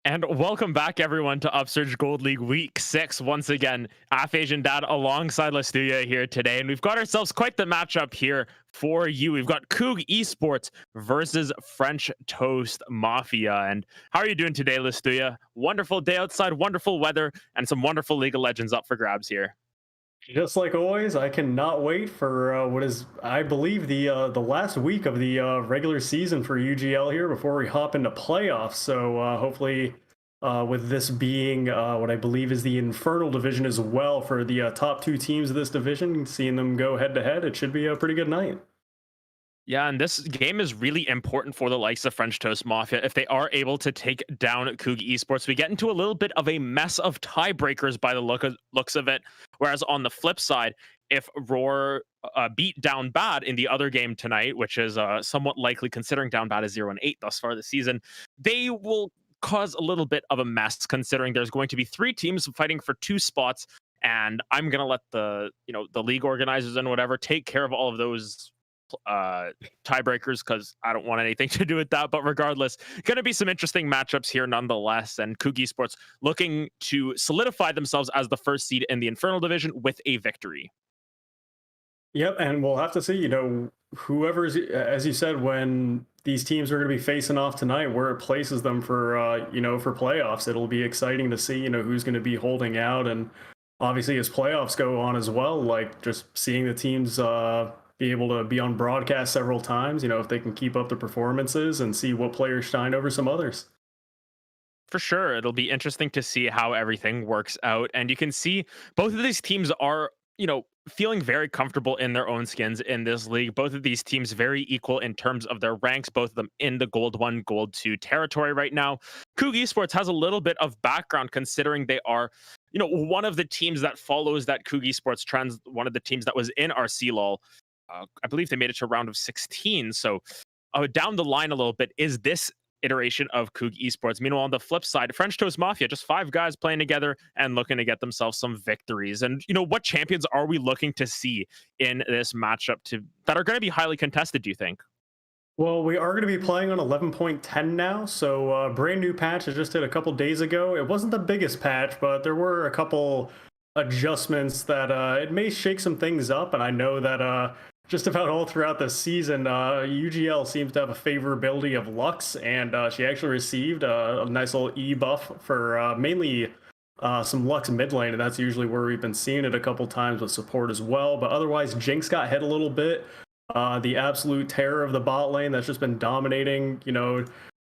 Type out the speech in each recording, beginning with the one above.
And welcome back, everyone, to Upsurge Gold League Week 6. Once again, Asian Dad alongside Lastuya here today. And we've got ourselves quite the matchup here for you. We've got Coog Esports versus French Toast Mafia. And how are you doing today, Lastuya? Wonderful day outside, wonderful weather, and some wonderful League of Legends up for grabs here. Just like always, I cannot wait for what is, I believe, the last week of the regular season for UGL here before we hop into playoffs. So hopefully, with this being what I believe is the Infernal division as well for the top two teams of this division, seeing them go head to head, it should be a pretty good night. Yeah, and this game is really important for the likes of French Toast Mafia. If they are able to take down Coog Esports, we get into a little bit of a mess of tiebreakers by the looks of it. Whereas on the flip side, if Roar beat Down Bad in the other game tonight, which is somewhat likely considering Down Bad is 0-8 thus far this season, they will cause a little bit of a mess considering there's going to be three teams fighting for two spots. And I'm going to let the league organizers and whatever take care of all of those tiebreakers because I don't want anything to do with that. But regardless, going to be some interesting matchups here nonetheless. And Coog Esports looking to solidify themselves as the first seed in the Infernal division with a victory. Yep, and we'll have to see, whoever's, as you said, when these teams are going to be facing off tonight, where it places them for, for playoffs. It'll be exciting to see, who's going to be holding out. And obviously, as playoffs go on as well, like just seeing the teams be able to be on broadcast several times, if they can keep up the performances and see what players shine over some others. For sure. It'll be interesting to see how everything works out. And you can see both of these teams are, feeling very comfortable in their own skins in this league. Both of these teams very equal in terms of their ranks, both of them in the Gold 1, Gold 2 territory right now. Coog Esports has a little bit of background considering they are, one of the teams that follows that Coog Esports trends, one of the teams that was in our CLOL. I believe they made it to a round of 16. So down the line a little bit is this iteration of Coog Esports. Meanwhile, on the flip side, French Toast Mafia, just five guys playing together and looking to get themselves some victories. And, what champions are we looking to see in this matchup that are going to be highly contested, do you think? Well, we are going to be playing on 11.10 now, so brand new patch that just hit a couple days ago. It wasn't the biggest patch, but there were a couple adjustments that it may shake some things up, and I know that just about all throughout the season, UGL seems to have a favorability of Lux, and she actually received a nice little E buff for mainly some Lux mid lane, and that's usually where we've been seeing it a couple times with support as well. But otherwise, Jinx got hit a little bit. The absolute terror of the bot lane that's just been dominating,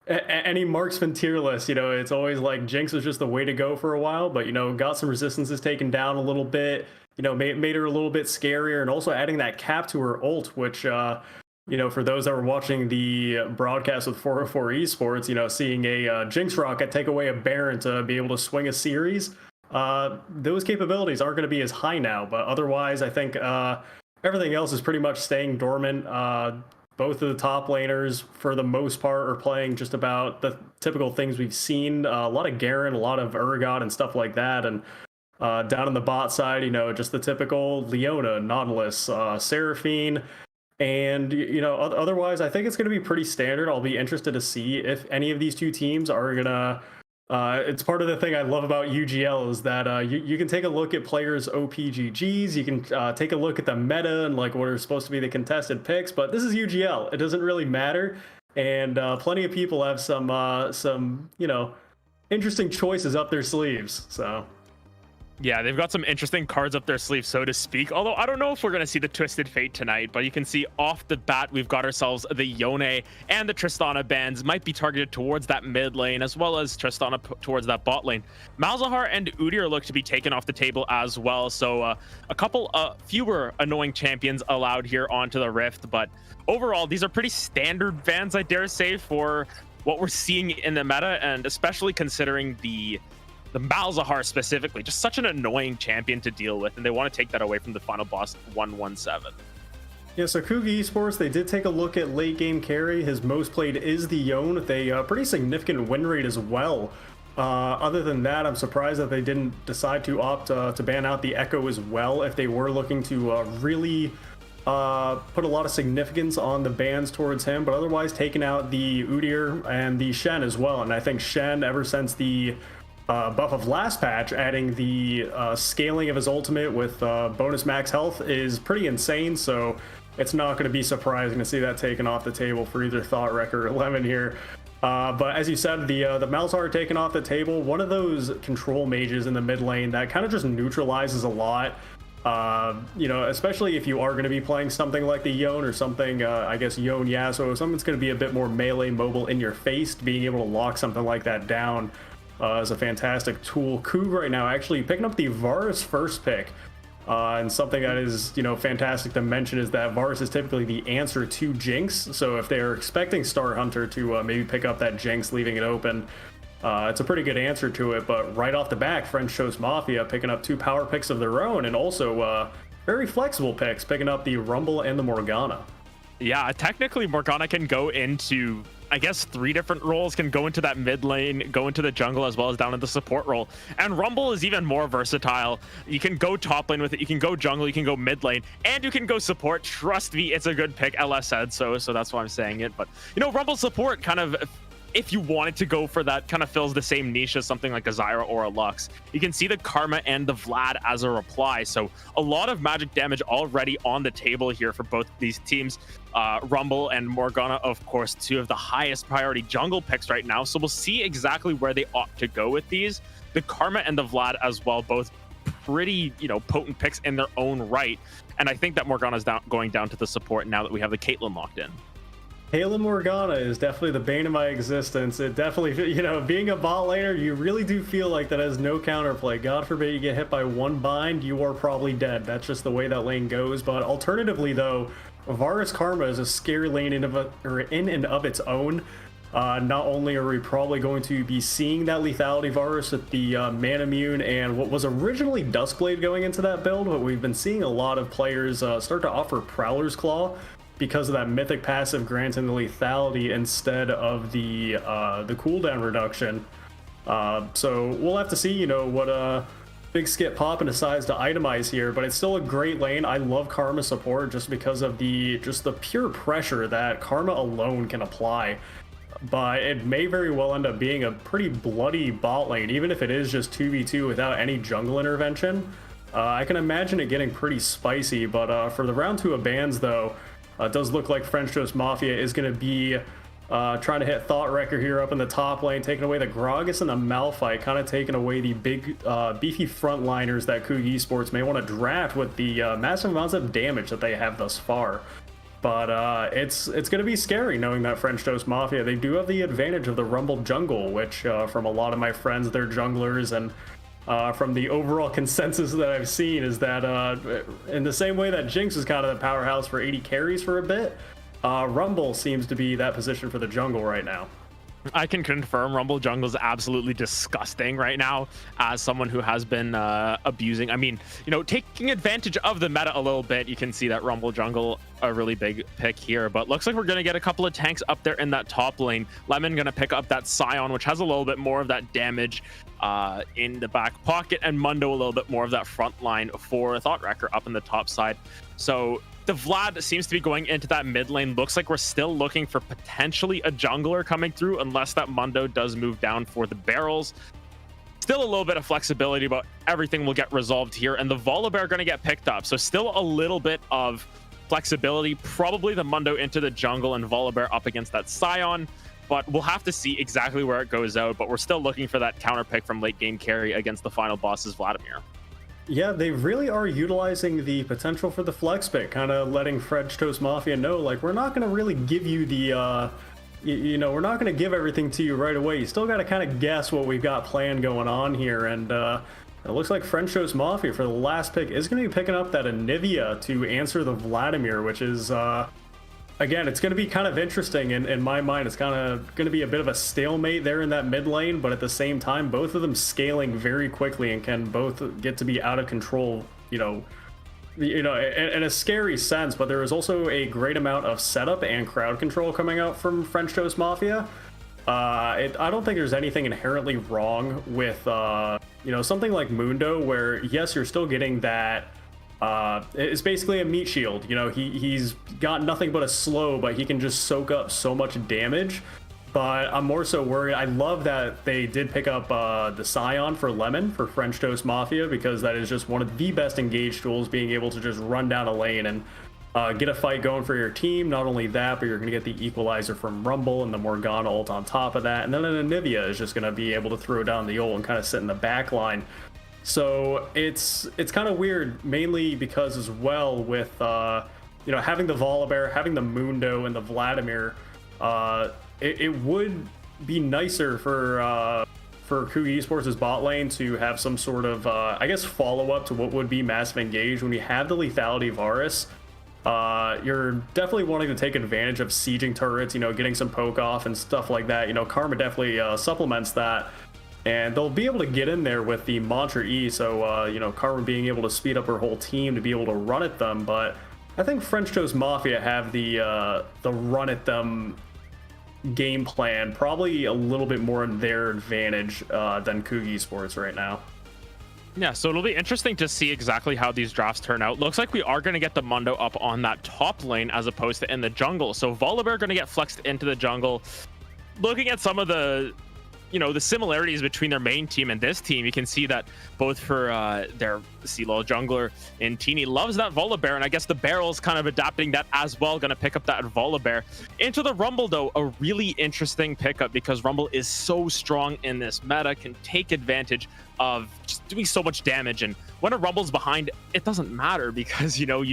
any marksman tier list, it's always like Jinx was just the way to go for a while, but, got some resistances taken down a little bit. Made her a little bit scarier, and also adding that cap to her ult, which, for those that were watching the broadcast with 404 Esports, seeing a Jinx rocket take away a Baron to be able to swing a series, those capabilities aren't going to be as high now. But otherwise, I think everything else is pretty much staying dormant. Both of the top laners, for the most part, are playing just about the typical things we've seen. A lot of Garen, a lot of Urgot, and stuff like that, and down on the bot side, just the typical Leona, Nautilus, Seraphine, and, otherwise, I think it's going to be pretty standard. I'll be interested to see if any of these two teams are going to, it's part of the thing I love about UGL is that you can take a look at players' OPGGs, you can take a look at the meta and like what are supposed to be the contested picks, but this is UGL. It doesn't really matter, and plenty of people have some, interesting choices up their sleeves, so... Yeah, they've got some interesting cards up their sleeve, so to speak. Although I don't know if we're going to see the Twisted Fate tonight, but you can see off the bat, we've got ourselves the Yone and the Tristana bands might be targeted towards that mid lane, as well as Tristana towards that bot lane. Malzahar and Udyr look to be taken off the table as well, so a couple fewer annoying champions allowed here onto the Rift, but overall, these are pretty standard bans, I dare say, for what we're seeing in the meta, and especially considering the Malzahar specifically, just such an annoying champion to deal with, and they want to take that away from the final boss 117. Yeah, so Coog Esports, they did take a look at late game carry. His most played is the Yone. They pretty significant win rate as well. Other than that, I'm surprised that they didn't decide to opt to ban out the Echo as well if they were looking to really put a lot of significance on the bans towards him, but otherwise taking out the Udyr and the Shen as well. And I think Shen, ever since the buff of last patch, adding the scaling of his ultimate with bonus max health is pretty insane. So it's not going to be surprising to see that taken off the table for either Thought Wrecker or Lemon here. But as you said, the Malzahar taken off the table, one of those control mages in the mid lane that kind of just neutralizes a lot. You know, especially if you are going to be playing something like the Yone or something, I guess Yone Yasuo, something that's going to be a bit more melee mobile in your face, being able to lock something like that down is a fantastic tool. Coog right now actually picking up the Varus first pick. And something that is, you know, fantastic to mention is that Varus is typically the answer to Jinx. So if they're expecting Star Hunter to maybe pick up that Jinx, leaving it open, it's a pretty good answer to it. But right off the back, French Toast Mafia picking up 2 power picks of their own, and also very flexible picks, picking up the Rumble and the Morgana. Yeah, technically Morgana can go into, I guess, 3 different roles, can go into that mid lane, go into the jungle, as well as down in the support role. And Rumble is even more versatile. You can go top lane with it, you can go jungle, you can go mid lane, and you can go support. Trust me, it's a good pick. LS said so that's why I'm saying it. But, you know, Rumble support kind of, if you wanted to go for that, kind of fills the same niche as something like a Zyra or a Lux. You can see the Karma and the Vlad as a reply. So a lot of magic damage already on the table here for both these teams. Rumble and Morgana, of course, 2 of the highest priority jungle picks right now. So we'll see exactly where they ought to go with these. The Karma and the Vlad as well, both pretty, you know, potent picks in their own right. And I think that Morgana's going down to the support now that we have the Caitlyn locked in. Caitlyn Morgana is definitely the bane of my existence. It definitely, you know, being a bot laner, you really do feel like that has no counterplay. God forbid you get hit by 1 bind, you are probably dead. That's just the way that lane goes. But alternatively, though, Varus Karma is a scary lane in and of its own. Not only are we probably going to be seeing that lethality Varus with the Man Immune and what was originally Duskblade going into that build, but we've been seeing a lot of players start to offer Prowler's Claw because of that mythic passive granting the lethality instead of the cooldown reduction. So we'll have to see, you know, what Big Skip Poppin decides to itemize here, but it's still a great lane. I love Karma support just because of the pure pressure that Karma alone can apply. But it may very well end up being a pretty bloody bot lane, even if it is just 2v2 without any jungle intervention. I can imagine it getting pretty spicy, but for the round 2 of bans, though, it does look like French Toast Mafia is going to be trying to hit Thought Wrecker here up in the top lane, taking away the Gragas and the Malphite, kind of taking away the big beefy frontliners that Coog Esports may want to draft with the massive amounts of damage that they have thus far. But it's going to be scary knowing that French Toast Mafia, they do have the advantage of the Rumble jungle, which from a lot of my friends, they're junglers, and from the overall consensus that I've seen is that in the same way that Jinx is kind of the powerhouse for 80 carries for a bit, Rumble seems to be that position for the jungle right now. I can confirm Rumble jungle is absolutely disgusting right now as someone who has been abusing. I mean, you know, taking advantage of the meta a little bit. You can see that Rumble jungle a really big pick here, but looks like we're going to get a couple of tanks up there in that top lane. Lemon going to pick up that Scion, which has a little bit more of that damage in the back pocket, and Mundo a little bit more of that front line for Thought Wrecker up in the top side. So the Vlad seems to be going into that mid lane. Looks like we're still looking for potentially a jungler coming through, unless that Mundo does move down for the barrels. Still a little bit of flexibility, but everything will get resolved here. And the Volibear are going to get picked up. So still a little bit of flexibility. Probably the Mundo into the jungle and Volibear up against that Scion. But we'll have to see exactly where it goes out. But we're still looking for that counter pick from late game carry against the final boss's Vladimir. Yeah, they really are utilizing the potential for the flex pick, kind of letting French Toast Mafia know, like, we're not going to really give you the, you know, we're not going to give everything to you right away. You still got to kind of guess what we've got planned going on here. And it looks like French Toast Mafia for the last pick is going to be picking up that Anivia to answer the Vladimir, which is, again, it's going to be kind of interesting. In my mind, it's kind of going to be a bit of a stalemate there in that mid lane, but at the same time, both of them scaling very quickly and can both get to be out of control, you know, in a scary sense. But there is also a great amount of setup and crowd control coming out from French Toast Mafia. I don't think there's anything inherently wrong with, you know, something like Mundo, where yes, you're still getting that It's basically a meat shield. You know, he's got nothing but a slow, but he can just soak up so much damage. But I'm more so worried. I love that they did pick up the Scion for Lemon for French Toast Mafia, because that is just one of the best engage tools, being able to just run down a lane and get a fight going for your team. Not only that, but you're going to get the equalizer from Rumble and the Morgana ult on top of that. And then an Anivia is just going to be able to throw down the ult and kind of sit in the back line. So it's kind of weird, mainly because as well with you know, having the Volibear, having the Mundo and the Vladimir, it would be nicer for Coog Esports' bot lane to have some sort of I guess follow-up to what would be Massive Engage. When you have the lethality Varus, you're definitely wanting to take advantage of sieging turrets, you know, getting some poke off and stuff like that. You know, Karma definitely supplements that. And they'll be able to get in there with the Mantra E, so, you know, Karma being able to speed up her whole team to be able to run at them. But I think French Toast Mafia have the run at them game plan probably a little bit more in their advantage than Coog Esports right now. Yeah, so it'll be interesting to see exactly how these drafts turn out. Looks like we are going to get the Mundo up on that top lane as opposed to in the jungle. So Volibear going to get flexed into the jungle. Looking at some of the, you know, the similarities between their main team and this team, you can see that both for their CLOL jungler in Teeny loves that Volibear, and I guess the Barrel's kind of adapting that as well, going to pick up that Volibear. Into the Rumble, though, a really interesting pickup, because Rumble is so strong in this meta, can take advantage of just doing so much damage, and when a Rumble's behind, it doesn't matter, because, you know,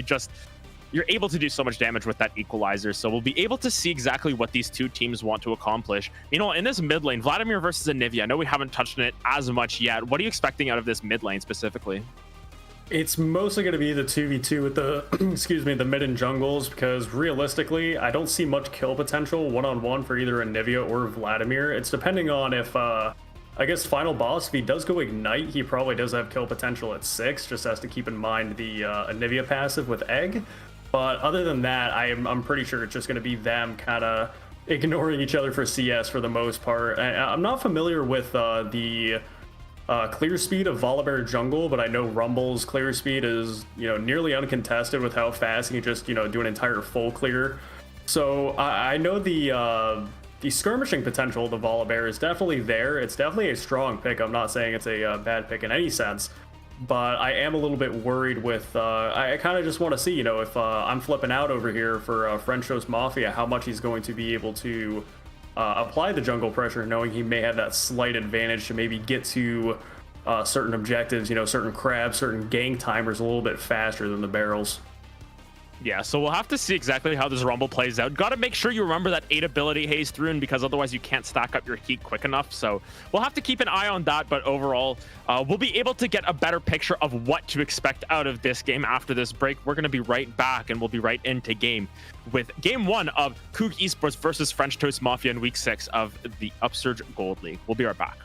you're able to do so much damage with that equalizer. So we'll be able to see exactly what these two teams want to accomplish. You know, in this mid lane, Vladimir versus Anivia, I know we haven't touched on it as much yet. What are you expecting out of this mid lane specifically? It's mostly going to be the 2v2 with the, excuse me, the mid and jungles, because realistically, I don't see much kill potential one-on-one for either Anivia or Vladimir. It's depending on if, I guess final boss, if he does go Ignite, he probably does have kill potential at 6, just has to keep in mind the Anivia passive with Egg. But other than that, I'm pretty sure it's just going to be them kind of ignoring each other for CS for the most part. I'm not familiar with the clear speed of Volibear jungle, but I know Rumble's clear speed is, you know, nearly uncontested with how fast he can just, you know, do an entire full clear. So I know the skirmishing potential of the Volibear is definitely there. It's definitely a strong pick. I'm not saying it's a bad pick in any sense. But I am a little bit worried with, I kind of just want to see, you know, if I'm flipping out over here for French Toast Mafia, how much he's going to be able to apply the jungle pressure, knowing he may have that slight advantage to maybe get to certain objectives, you know, certain crabs, certain gang timers a little bit faster than the barrels. Yeah, so we'll have to see exactly how this Rumble plays out. Got to make sure you remember that 8 ability Haze Thrune, because otherwise you can't stack up your heat quick enough. So we'll have to keep an eye on that. But overall, we'll be able to get a better picture of what to expect out of this game after this break. We're going to be right back, and we'll be right into game with game 1 of Coog Esports versus French Toast Mafia in week 6 of the Upsurge Gold League. We'll be right back.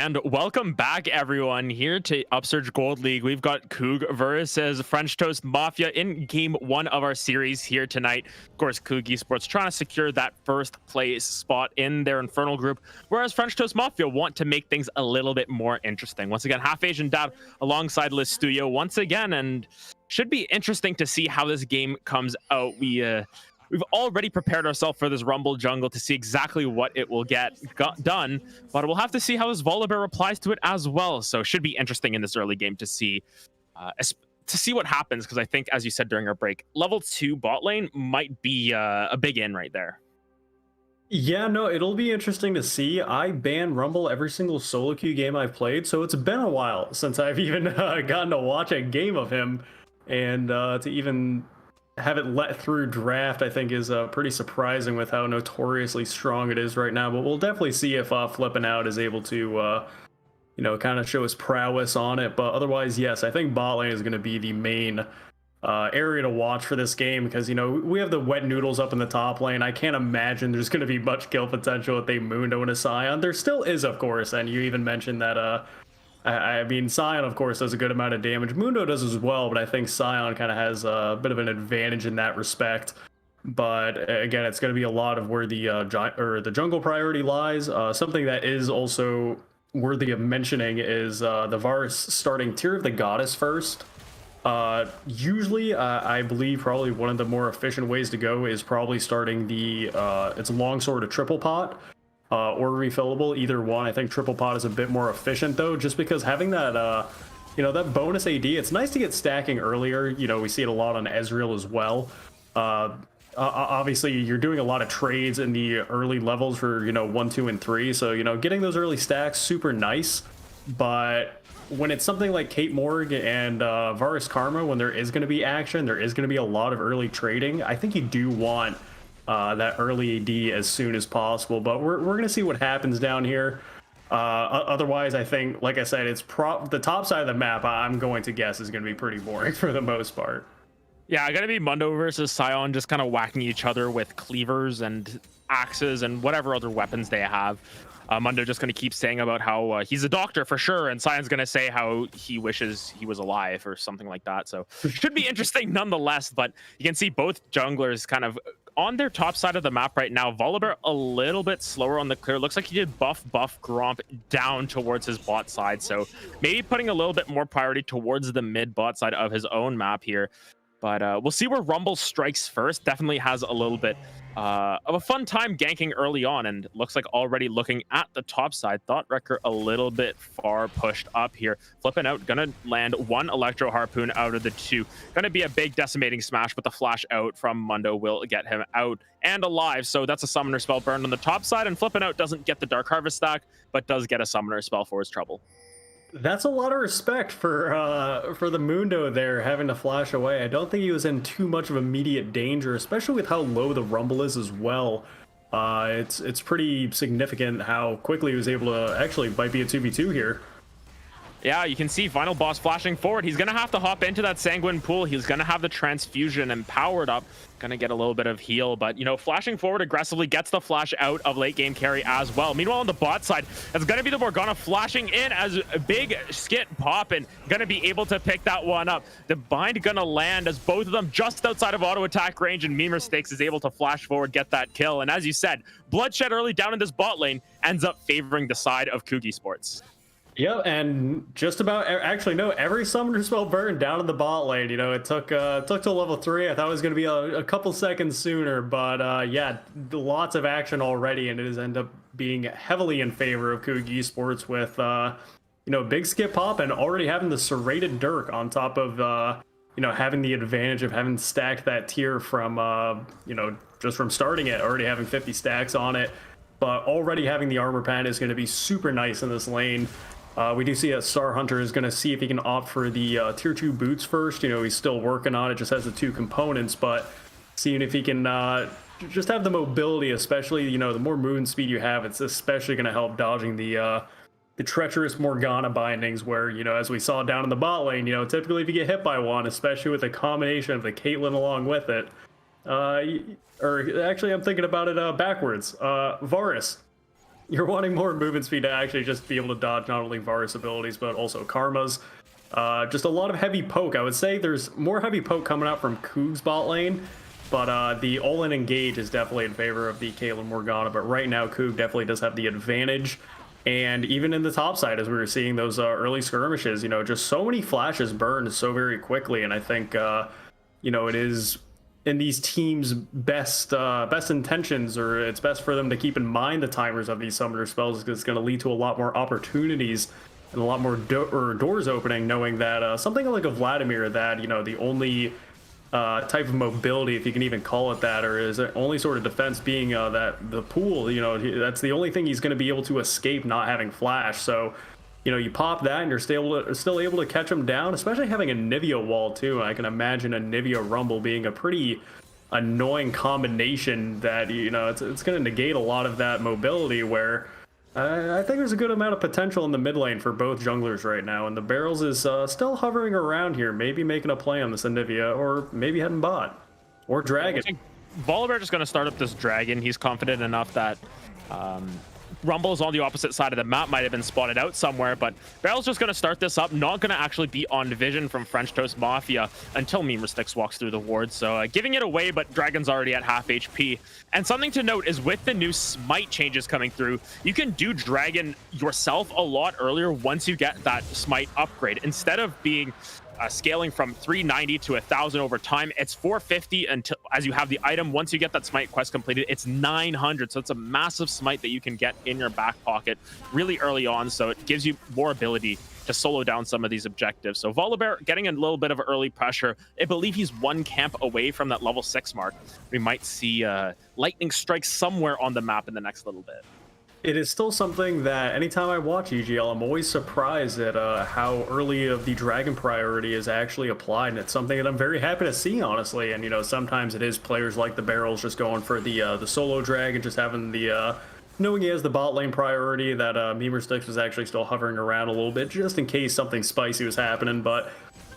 And welcome back, everyone, here to Upsurge Gold League. We've got Coog versus French Toast Mafia in game 1 of our series here tonight. Of course, Coog Esports trying to secure that first place spot in their Infernal group, whereas French Toast Mafia want to make things a little bit more interesting. Once again, Half Asian Dad alongside Liz Studio once again, and should be interesting to see how this game comes out. We've already prepared ourselves for this Rumble jungle to see exactly what it will get done, but we'll have to see how this Volibear replies to it as well. So it should be interesting in this early game to see what happens, because I think, as you said during our break, level 2 bot lane might be a big in right there. Yeah, no, it'll be interesting to see. I ban Rumble every single solo queue game I've played, so it's been a while since I've even gotten to watch a game of him, and to even have it let through draft, I think, is pretty surprising with how notoriously strong it is right now. But we'll definitely see if Flippin' Out is able to, kind of show his prowess on it. But otherwise, yes, I think bot lane is going to be the main area to watch for this game, because, we have the wet noodles up in the top lane. I can't imagine there's going to be much kill potential with a Mundo and a Scion. There still is, of course, and you even mentioned that I mean, Scion, of course, does a good amount of damage. Mundo does as well, but I think Scion kind of has a bit of an advantage in that respect. But again, it's going to be a lot of where the jungle priority lies. Something that is also worthy of mentioning is the Varus starting Tear of the Goddess first. Usually, I believe probably one of the more efficient ways to go is probably starting it's a longsword, a triple pot. Or refillable, either one. I think triple pot is a bit more efficient though, just because having that that bonus AD, it's nice to get stacking earlier. We see it a lot on Ezreal as well. Obviously you're doing a lot of trades in the early levels for 1, 2, and 3, so getting those early stacks super nice. But when it's something like Kate Morg and Varus Karma, when there is going to be action, there is going to be a lot of early trading, I think you do want that early AD as soon as possible. But we're going to see what happens down here. Otherwise, I think, like I said, it's the top side of the map, I'm going to guess, is going to be pretty boring for the most part. Yeah, going to be Mundo versus Scion, just kind of whacking each other with cleavers and axes and whatever other weapons they have. Mundo just going to keep saying about how he's a doctor for sure, and Sion's going to say how he wishes he was alive or something like that. So should be interesting nonetheless. But you can see both junglers kind of on their top side of the map right now. Volibear a little bit slower on the clear. Looks like he did buff Gromp down towards his bot side. So maybe putting a little bit more priority towards the mid bot side of his own map here. But we'll see where Rumble strikes first. Definitely has a little bit of a fun time ganking early on, and looks like already looking at the top side. Thought Wrecker a little bit far pushed up here. Flipping Out, gonna land 1 Electro Harpoon out of the 2. Gonna be a big decimating smash, but the flash out from Mundo will get him out and alive. So that's a summoner spell burned on the top side, and Flipping Out doesn't get the Dark Harvest stack, but does get a summoner spell for his trouble. That's a lot of respect for the Mundo there, having to flash away. I don't think he was in too much of immediate danger, especially with how low the Rumble is as well. It's pretty significant how quickly he was able to actually might be a 2v2 here. Yeah, you can see Final Boss flashing forward. He's going to have to hop into that Sanguine Pool. He's going to have the Transfusion and powered up. Going to get a little bit of heal, but, flashing forward aggressively gets the flash out of late game carry as well. Meanwhile, on the bot side, it's going to be the Morgana flashing in as a big skit popping. Going to be able to pick that one up. The bind going to land as both of them just outside of auto attack range, and Meme Mistakes is able to flash forward, get that kill. And as you said, bloodshed early down in this bot lane ends up favoring the side of Coog Esports. Yep, and just about actually no, every summoner spell burned down in the bot lane. It took till level 3. I thought it was going to be a couple seconds sooner, but yeah, lots of action already, and it has ended up being heavily in favor of Coog Esports with big skip pop and already having the serrated Dirk on top of having the advantage of having stacked that tier from just from starting it, already having 50 stacks on it, but already having the armor pen is going to be super nice in this lane. We do see that Star Hunter is going to see if he can opt for the tier 2 boots first. He's still working on it, just has the 2 components, but seeing if he can just have the mobility, especially, the more movement speed you have, it's especially going to help dodging the treacherous Morgana bindings where, as we saw down in the bot lane, typically if you get hit by one, especially with a combination of the Caitlyn along with it, or actually I'm thinking about it backwards, Varus. You're wanting more movement speed to actually just be able to dodge not only Varus abilities, but also Karma's. Just a lot of heavy poke. I would say there's more heavy poke coming out from Coog's bot lane, but the all-in engage is definitely in favor of the Caitlyn Morgana. But right now, Coog definitely does have the advantage. And even in the top side, as we were seeing those early skirmishes, you know, just so many flashes burned so very quickly. And I think, you know, it is in these teams' best intentions, or it's best for them to keep in mind the timers of these summoner spells, because it's going to lead to a lot more opportunities and a lot more doors opening, knowing that something like a Vladimir, that, you know, the only type of mobility, if you can even call it that, or is it only sort of defense being that the pool, you know, that's the only thing he's going to be able to escape not having flash. So, you know, you pop that and you're still able to catch him down, especially having a Nivea wall too. I can imagine a Nivea Rumble being a pretty annoying combination that, you know, it's going to negate a lot of that mobility, where I think there's a good amount of potential in the mid lane for both junglers right now, and the Barrels is still hovering around here, maybe making a play on this Anivia, or maybe heading bot, or Dragon. I think Volibear just going to start up this Dragon. He's confident enough that Rumble is on the opposite side of the map, might have been spotted out somewhere, but Barrel's just going to start this up, not going to actually be on vision from French Toast Mafia until Memer Sticks walks through the ward, so giving it away, but Dragon's already at half HP. And something to note is with the new smite changes coming through, you can do Dragon yourself a lot earlier once you get that smite upgrade. Instead of being scaling from 390 to 1000 over time, it's 450 until, as you have the item. Once you get that smite quest completed, it's 900, so it's a massive smite that you can get in your back pocket really early on, so it gives you more ability to solo down some of these objectives. So Volibear getting a little bit of early pressure. I believe he's one camp away from that level 6 mark. We might see lightning strikes somewhere on the map in the next little bit. It is still something that anytime I watch EGL, I'm always surprised at how early of the Dragon priority is actually applied, and it's something that I'm very happy to see, honestly. And, you know, sometimes it is players like the Barrels just going for the solo Dragon, just having the knowing he has the bot lane priority, that Memer Sticks was actually still hovering around a little bit just in case something spicy was happening. But,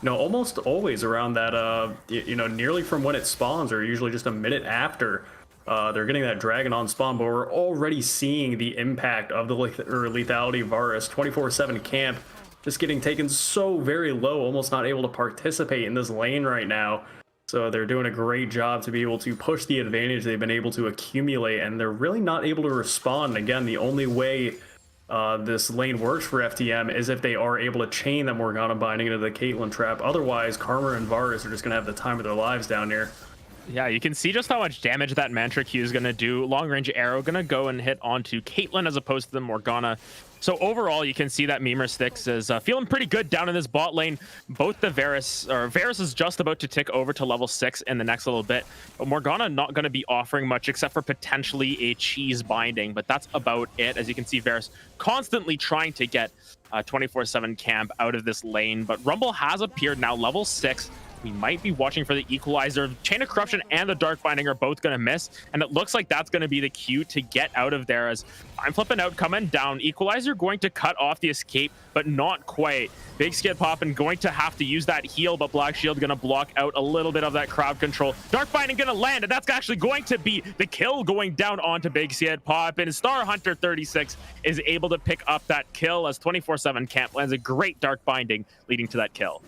you know, almost always around that, you know, nearly from when it spawns, or usually just a minute after, they're getting that Dragon on spawn. But we're already seeing the impact of the lethality Varus. 24/7 camp just getting taken so very low, almost not able to participate in this lane right now. So they're doing a great job to be able to push the advantage they've been able to accumulate, and they're really not able to respond. Again, the only way this lane works for FTM is if they are able to chain that Morgana binding into the Caitlyn trap. Otherwise, Karma and Varus are just going to have the time of their lives down here. Yeah, you can see just how much damage that Mantra Q is going to do. Long range arrow going to go and hit onto Caitlyn as opposed to the Morgana. So overall, you can see that Memer Sticks is feeling pretty good down in this bot lane. Both the Varus is just about to tick over to level 6 in the next little bit. But Morgana not going to be offering much except for potentially a cheese binding. But that's about it. As you can see, Varus constantly trying to get 24/7 camp out of this lane. But Rumble has appeared now, level 6. We might be watching for the equalizer. Chain of Corruption and the Dark Binding are both going to miss, and it looks like that's going to be the cue to get out of there. As I'm flipping out, coming down, equalizer going to cut off the escape, but not quite. Big Skid Poppin' going to have to use that heal, but Black Shield going to block out a little bit of that crowd control. Dark Binding going to land, and that's actually going to be the kill going down onto Big Skid Poppin'. Star Hunter 36 is able to pick up that kill as 24/7 camp lands a great Dark Binding, leading to that kill.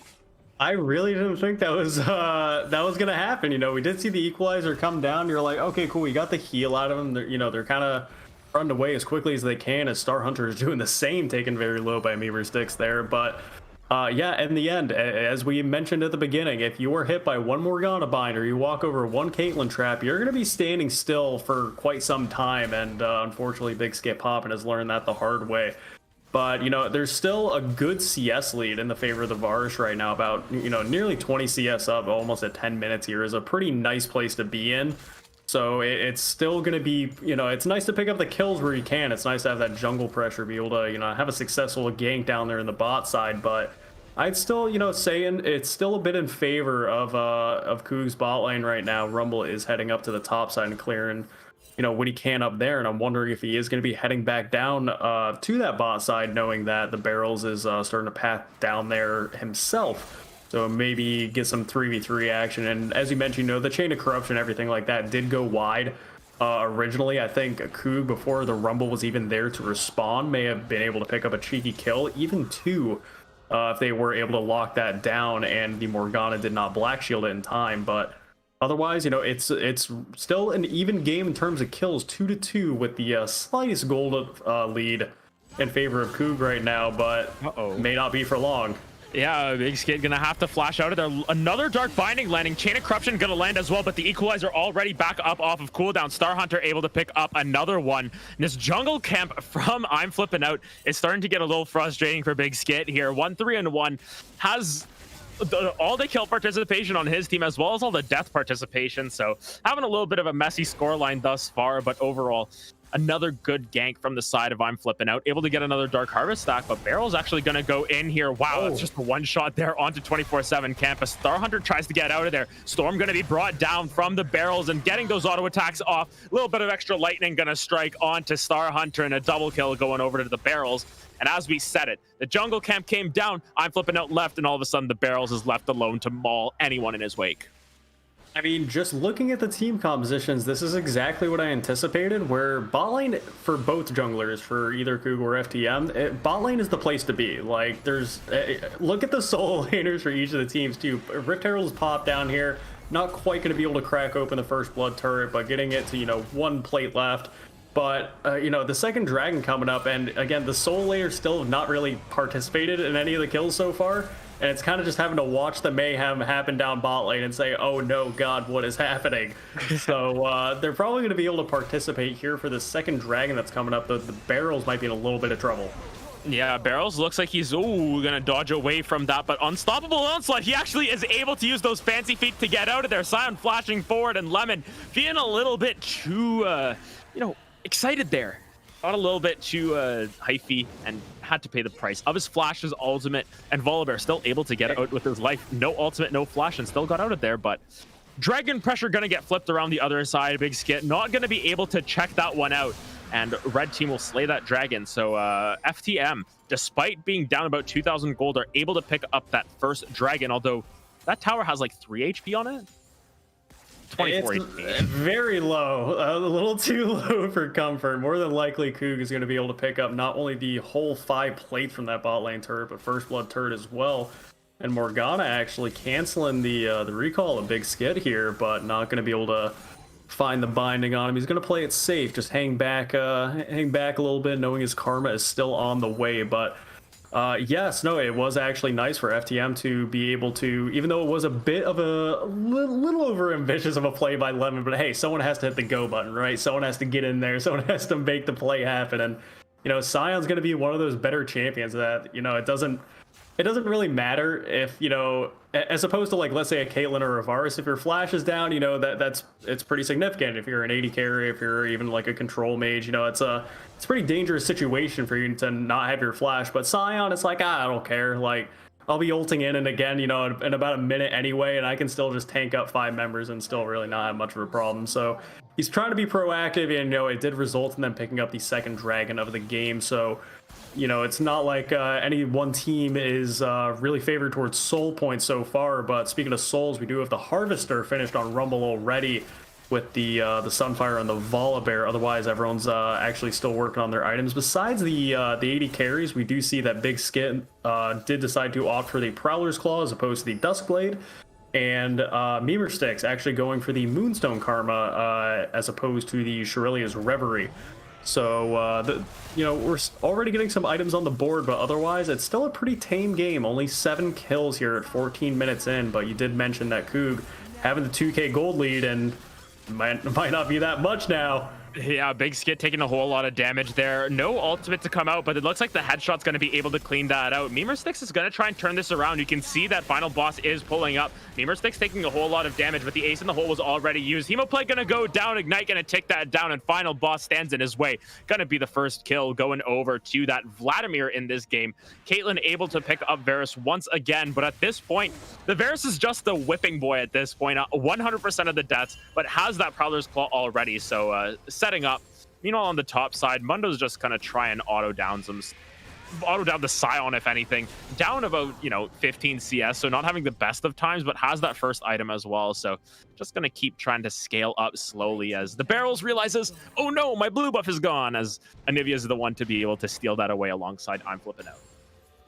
I really didn't think that was gonna happen. You know, we did see the equalizer come down. You're like, okay, cool, we got the heal out of them. They're kind of run away as quickly as they can, as Star Hunter is doing the same, taken very low by Memer Sticks there. But yeah, in the end, as we mentioned at the beginning, if you are hit by one Morgana bind or you walk over one Caitlyn trap, you're gonna be standing still for quite some time. And unfortunately, Big Skip Poppin' has learned that the hard way. But, you know, there's still a good CS lead in the favor of the Varus right now. About, you know, nearly 20 CS up, almost at 10 minutes here is a pretty nice place to be in. So it's still going to be, you know, it's nice to pick up the kills where you can. It's nice to have that jungle pressure, be able to, you know, have a successful gank down there in the bot side. But I'd still, you know, saying it's still a bit in favor of Coog's bot lane right now. Rumble is heading up to the top side and clearing, you know, when he can up there, and I'm wondering if he is going to be heading back down to that bot side, knowing that the Barrels is starting to path down there himself. So maybe get some 3v3 action. And as you mentioned, you know, the Chain of Corruption, everything like that did go wide. originally. I think Coog, before the Rumble was even there to respond, may have been able to pick up a cheeky kill, even two, if they were able to lock that down and the Morgana did not black shield it in time. But otherwise, you know, it's still an even game in terms of kills, 2-2, with the slightest gold lead in favor of Coog right now, but may not be for long. Yeah, Big Skid gonna have to flash out of there. Another Dark Binding landing. Chain of Corruption gonna land as well, but the Equalizer already back up off of cooldown. Star Hunter able to pick up another one. And this jungle camp from I'm Flipping Out is starting to get a little frustrating for Big Skid here. 1-3-1 has all the kill participation on his team as well as all the death participation, so having a little bit of a messy scoreline thus far, but overall another good gank from the side of I'm Flipping Out, able to get another Dark Harvest stack, but Barrel's actually going to go in here. Wow, that's just a one shot there onto 24/7 campus. Star Hunter tries to get out of there. Storm going to be brought down from the Barrels and getting those auto attacks off. A little bit of extra lightning going to strike onto Star Hunter and a double kill going over to the Barrels. And as we said it, the jungle camp came down, I'm Flipping Out left, and all of a sudden the Barrels is left alone to maul anyone in his wake. I mean, just looking at the team compositions, this is exactly what I anticipated, where bot lane for both junglers, for either Coog or FTM, bot lane is the place to be. Like, there's... look at the solo laners for each of the teams, too. Rift Herald's pop down here, not quite going to be able to crack open the first blood turret, but getting it to, you know, one plate left. But, you know, the second dragon coming up, and again, the solo laners still have not really participated in any of the kills so far. And it's kind of just having to watch the mayhem happen down bot lane and say, oh no, God, what is happening? So they're probably going to be able to participate here for the second dragon that's coming up. The Barrels might be in a little bit of trouble. Yeah, Barrels looks like he's gonna dodge away from that, but Unstoppable Onslaught, he actually is able to use those fancy feet to get out of there. Sion flashing forward, and Lemon being a little bit too, you know, excited there. Got a little bit too hyphy and had to pay the price of his flash, his ultimate, and Volibear still able to get out with his life. No ultimate, no flash, and still got out of there, but Dragon Pressure gonna get flipped around the other side. Big Skit not gonna be able to check that one out, and red team will slay that dragon. So FTM, despite being down about 2,000 gold, are able to pick up that first dragon, although that tower has like 3 HP on it. 24 HP. Very low, a little too low for comfort. More than likely, Coog is going to be able to pick up not only the whole 5 plates from that bot lane turret, but first blood turret as well. And Morgana actually canceling the recall of Big Skid here, but not going to be able to find the binding on him. He's going to play it safe, just hang back a little bit, knowing his karma is still on the way. But yes, no, it was actually nice for FTM to be able to, even though it was a bit of a little over ambitious of a play by Lemon, but hey, someone has to hit the go button, right? Someone has to get in there, someone has to make the play happen. And you know, Sion's going to be one of those better champions that, you know, it doesn't really matter if, you know, as opposed to, like, let's say a Caitlyn or a Varus, if your flash is down, you know, it's pretty significant. If you're an AD carry, if you're even like a control mage, you know, it's a pretty dangerous situation for you to not have your flash. But Sion, it's like, I don't care. Like, I'll be ulting in and again, you know, in about a minute anyway, and I can still just tank up 5 members and still really not have much of a problem. So he's trying to be proactive, and, you know, it did result in them picking up the second dragon of the game. So, you know, it's not like any one team is really favored towards soul points so far. But speaking of souls, we do have the Harvester finished on Rumble already with the Sunfire and the Volibear. Otherwise, everyone's actually still working on their items. Besides the 80 carries, we do see that Big Skit did decide to opt for the Prowler's Claw as opposed to the Duskblade. And Memer Sticks actually going for the Moonstone Karma as opposed to the Shirelia's Reverie. So, you know, we're already getting some items on the board, but otherwise it's still a pretty tame game. Only 7 kills here at 14 minutes in, but you did mention that Coog having the 2k gold lead, and might not be that much now. Yeah, Big Skit taking a whole lot of damage there. No ultimate to come out, but it looks like the headshot's going to be able to clean that out. Memer Sticks is going to try and turn this around. You can see that final boss is pulling up. Memer Sticks taking a whole lot of damage, but the ace in the hole was already used. Hemoplay going to go down, Ignite going to take that down, and final boss stands in his way. Going to be the first kill going over to that Vladimir in this game. Caitlyn able to pick up Varus once again, but at this point, the Varus is just the whipping boy at this point. 100% of the deaths, but has that Prowler's Claw already, so setting up. Meanwhile, on the top side, Mundo's just kind of try and auto down some auto down the Scion, if anything. Down about, 15 CS, so not having the best of times, but has that first item as well. So just going to keep trying to scale up slowly as the Barrels realizes, oh no, my blue buff is gone, as Anivia is the one to be able to steal that away alongside I'm Flipping Out.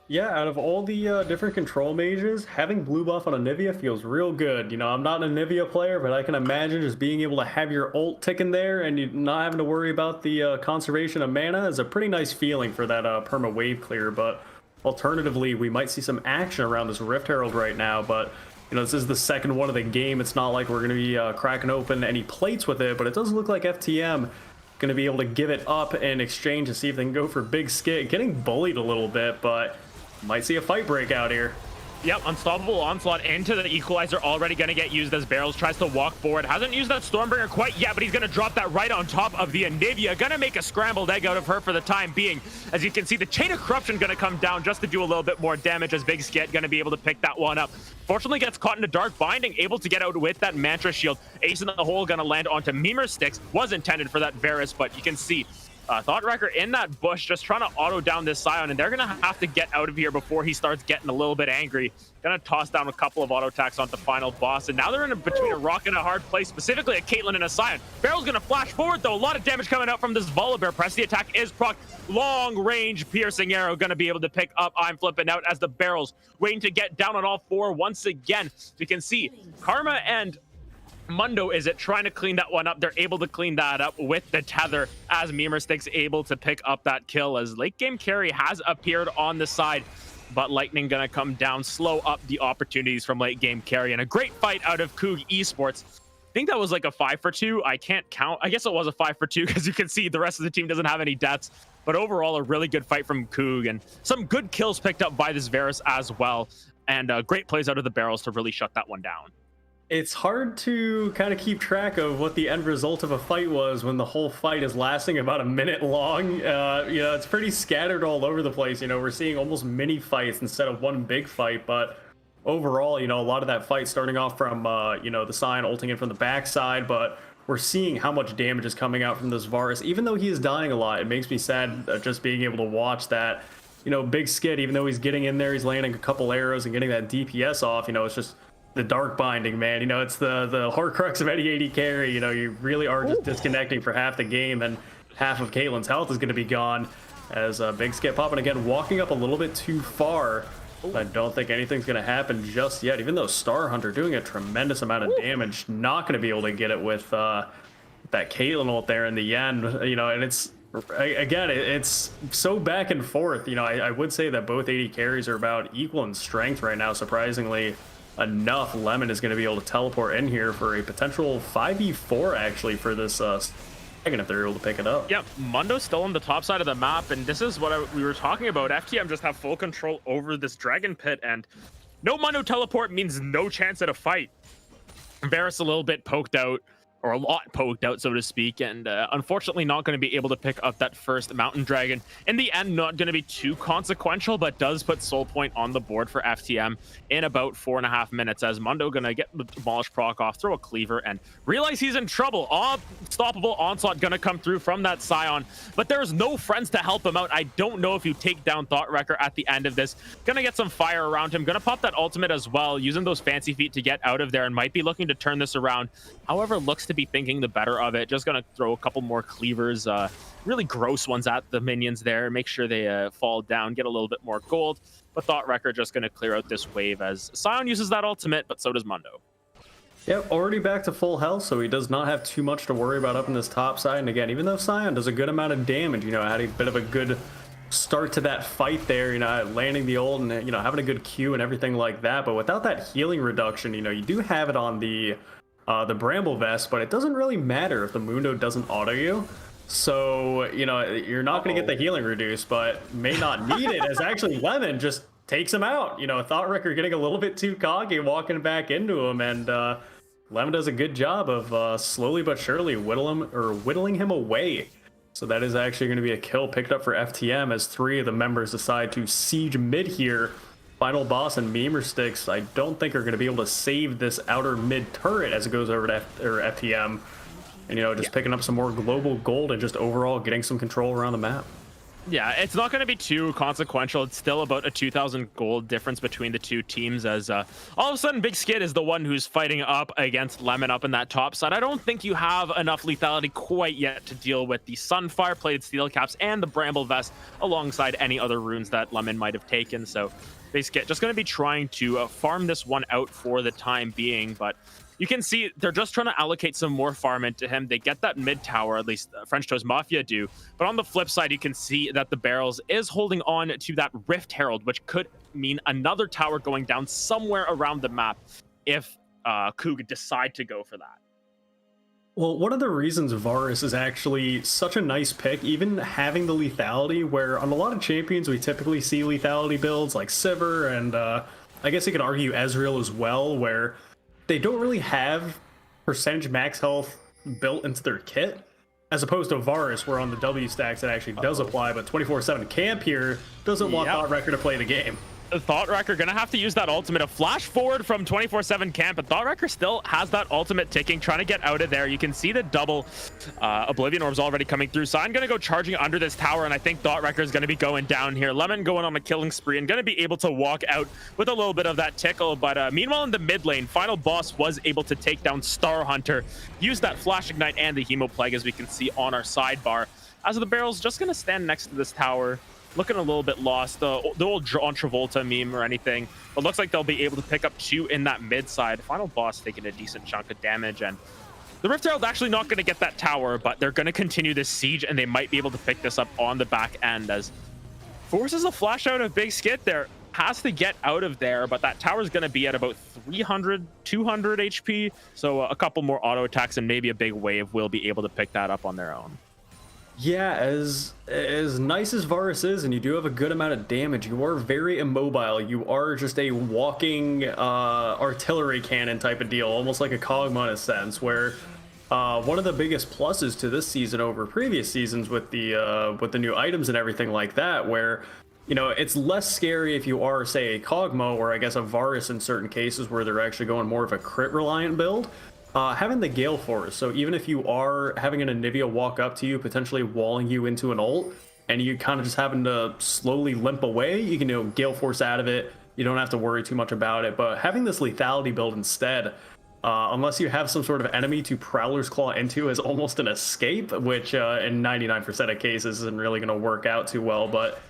Yeah, out of all the different control mages, having blue buff on Anivia feels real good. I'm not an Anivia player, but I can imagine just being able to have your ult ticking there and you not having to worry about the conservation of mana is a pretty nice feeling for that perma wave clear. But alternatively, we might see some action around this Rift Herald right now, but this is the second one of the game. It's not like we're going to be cracking open any plates with it, but it does look like FTM going to be able to give it up in exchange to see if they can go for big skit. Getting bullied a little bit, but might see a fight break out here. Yep, Unstoppable Onslaught into the Equalizer already going to get used as Barrels tries to walk forward. Hasn't used that Stormbringer quite yet, but he's going to drop that right on top of the Anivia. Going to make a scrambled egg out of her for the time being. As you can see, the Chain of Corruption going to come down just to do a little bit more damage as Big Skit going to be able to pick that one up. Fortunately gets caught in a Dark Binding, able to get out with that Mantra Shield. Ace in the hole going to land onto Memer Sticks. Was intended for that Varus, but you can see Thought Wrecker in that bush, just trying to auto down this Scion, and they're going to have to get out of here before he starts getting a little bit angry. Going to toss down a couple of auto attacks onto final boss, and now they're in between a rock and a hard place, specifically a Caitlyn and a Scion. Barrel's going to flash forward, though. A lot of damage coming out from this Volibear press. The attack is proc. Long-range piercing arrow going to be able to pick up I'm Flipping Out as the Barrels waiting to get down on all four once again. You can see Karma and Mundo is trying to clean that one up. They're able to clean that up with the tether as Memer Stick's able to pick up that kill as late game carry has appeared on the side, but Lightning gonna come down, slow up the opportunities from late game carry, and a great fight out of Coog Esports. I think that was like a 5-for-2. I can't count. I guess it was a 5-for-2 because you can see the rest of the team doesn't have any deaths, but overall a really good fight from Coog and some good kills picked up by this Varus as well, and great plays out of the Barrels to really shut that one down. It's hard to kind of keep track of what the end result of a fight was when the whole fight is lasting about a minute long. It's pretty scattered all over the place. We're seeing almost mini fights instead of one big fight, but overall, a lot of that fight starting off from, the Scion ulting in from the backside, but we're seeing how much damage is coming out from this Varus. Even though he is dying a lot, it makes me sad just being able to watch that. Big Skid, even though he's getting in there, he's landing a couple arrows and getting that DPS off, it's just the Dark Binding, man. It's the Horcrux of any AD carry. You really are just disconnecting for half the game, and half of Caitlyn's health is going to be gone as Big Skip popping again, walking up a little bit too far. I don't think anything's going to happen just yet, even though Star Hunter doing a tremendous amount of damage, not going to be able to get it with that Caitlyn ult there in the end. And it's, again, it's so back and forth. I would say that both AD carries are about equal in strength right now, surprisingly enough. Lemon is going to be able to teleport in here for a potential 5v4 actually for this dragon if they're able to pick it up. Yeah, Mundo's still on the top side of the map, and this is what we were talking about. FTM just have full control over this dragon pit, and no Mundo teleport means no chance at a fight. Varus a little bit poked out, or a lot poked out, so to speak, and unfortunately not going to be able to pick up that first mountain dragon. In the end, not going to be too consequential, but does put soul point on the board for FTM in about 4.5 minutes, as Mundo going to get the demolish proc off, throw a cleaver, and realize he's in trouble. Unstoppable Onslaught going to come through from that Scion, but there's no friends to help him out. I don't know if you take down Thought Wrecker at the end of this. Going to get some fire around him, going to pop that ultimate as well, using those fancy feet to get out of there, and might be looking to turn this around. However, looks to be thinking the better of it. Just gonna throw a couple more cleavers, really gross ones at the minions there, make sure they fall down, get a little bit more gold. But Thought Wrecker just gonna clear out this wave as Scion uses that ultimate, but so does Mundo. Yep, already back to full health, so he does not have too much to worry about up in this top side. And again, even though Scion does a good amount of damage, had a bit of a good start to that fight there, landing the ult and having a good Q and everything like that. But without that healing reduction, you do have it on the Bramble Vest, but it doesn't really matter if the Mundo doesn't auto you. So, you're not going to get the healing reduced, but may not need it, as actually Lemon just takes him out. Thought Wrecker getting a little bit too cocky, walking back into him, and Lemon does a good job of slowly but surely whittling him away. So that is actually going to be a kill picked up for FTM as 3 of the members decide to siege mid here. Final boss and Memer Sticks, I don't think are going to be able to save this outer mid turret as it goes over to FTM. And, just picking up some more global gold and just overall getting some control around the map. Yeah, it's not going to be too consequential. It's still about a 2,000 gold difference between the two teams, as all of a sudden Big Skid is the one who's fighting up against Lemon up in that top side. I don't think you have enough lethality quite yet to deal with the Sunfire plated steel caps and the Bramble Vest alongside any other runes that Lemon might have taken. So Big Skid just going to be trying to farm this one out for the time being, but you can see they're just trying to allocate some more farm into him. They get that mid tower, at least French Toast Mafia do. But on the flip side, you can see that the Barrels is holding on to that Rift Herald, which could mean another tower going down somewhere around the map if Coog decide to go for that. Well, one of the reasons Varus is actually such a nice pick, even having the lethality, where on a lot of champions we typically see lethality builds like Sivir and I guess you could argue Ezreal as well, where they don't really have percentage max health built into their kit, as opposed to Varus, where on the W stacks it actually does apply, but 24/7 camp here doesn't want Thought Wrecker to play the game. Thought Wrecker gonna have to use that ultimate, a flash forward from 24/7 camp, but Thought Wrecker still has that ultimate ticking, trying to get out of there. You can see the double Oblivion Orbs already coming through, so I'm gonna go charging under this tower, and I think Thought Wrecker is gonna be going down here. Lemon going on a killing spree and gonna be able to walk out with a little bit of that tickle, but meanwhile in the mid lane, Final Boss was able to take down Star Hunter, use that Flash Ignite and the Hemo Plague, as we can see on our sidebar. As the Barrels just gonna stand next to this tower, looking a little bit lost. The old John Travolta meme or anything, but looks like they'll be able to pick up 2 in that mid side. Final Boss taking a decent chunk of damage, and the Rift Herald actually not going to get that tower, but they're going to continue this siege, and they might be able to pick this up on the back end, as forces a flash out of Big Skit there. Has to get out of there, but that tower is going to be at about 300, 200 HP, so a couple more auto attacks and maybe a big wave will be able to pick that up on their own. Yeah, as nice as Varus is, and you do have a good amount of damage, you are very immobile. You are just a walking artillery cannon type of deal, almost like a Cogma in a sense, where one of the biggest pluses to this season over previous seasons with the new items and everything like that, where, you know, it's less scary if you are, say, a Cogma, or I guess a Varus in certain cases where they're actually going more of a crit reliant build. Having the Gale Force, so even if you are having an Anivia walk up to you, potentially walling you into an ult, and you kind of just having to slowly limp away, you can, you know, Gale Force out of it. You don't have to worry too much about it. But having this lethality build instead, unless you have some sort of enemy to Prowler's Claw into, is almost an escape, which in 99% of cases isn't really going to work out too well. But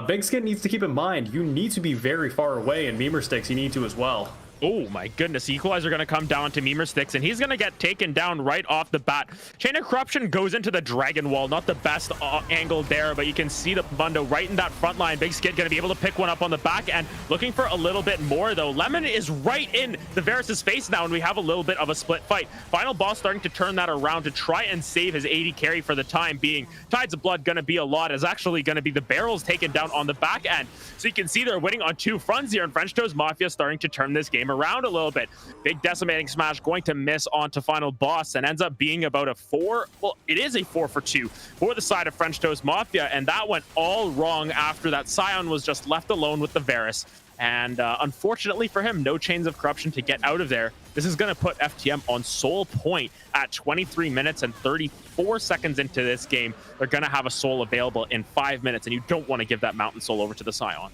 Big Skin needs to keep in mind, you need to be very far away, and Memer Sticks, you need to as well. Oh my goodness, Equalizer going to come down to Memer Sticks, and he's going to get taken down right off the bat. Chain of Corruption goes into the Dragon Wall, not the best angle there, but you can see the Mundo right in that front line. Big Skid going to be able to pick one up on the back end, looking for a little bit more though. Lemon is right in the Varus's face now, and we have a little bit of a split fight. Final Boss starting to turn that around to try and save his AD carry for the time being. Tides of Blood going to be a lot, is actually going to be the Barrels taken down on the back end. So you can see they're winning on 2 fronts here, and French Toast Mafia starting to turn this game around a little bit. Big decimating smash going to miss onto Final Boss, and ends up being about a 4. Well, it is a 4 for 2 for the side of French Toast Mafia, and that went all wrong after that Scion was just left alone with the Varus. And unfortunately for him, no Chains of Corruption to get out of there. This is going to put FTM on soul point at 23 minutes and 34 seconds into this game. They're going to have a soul available in 5 minutes, and you don't want to give that Mountain Soul over to the Scion.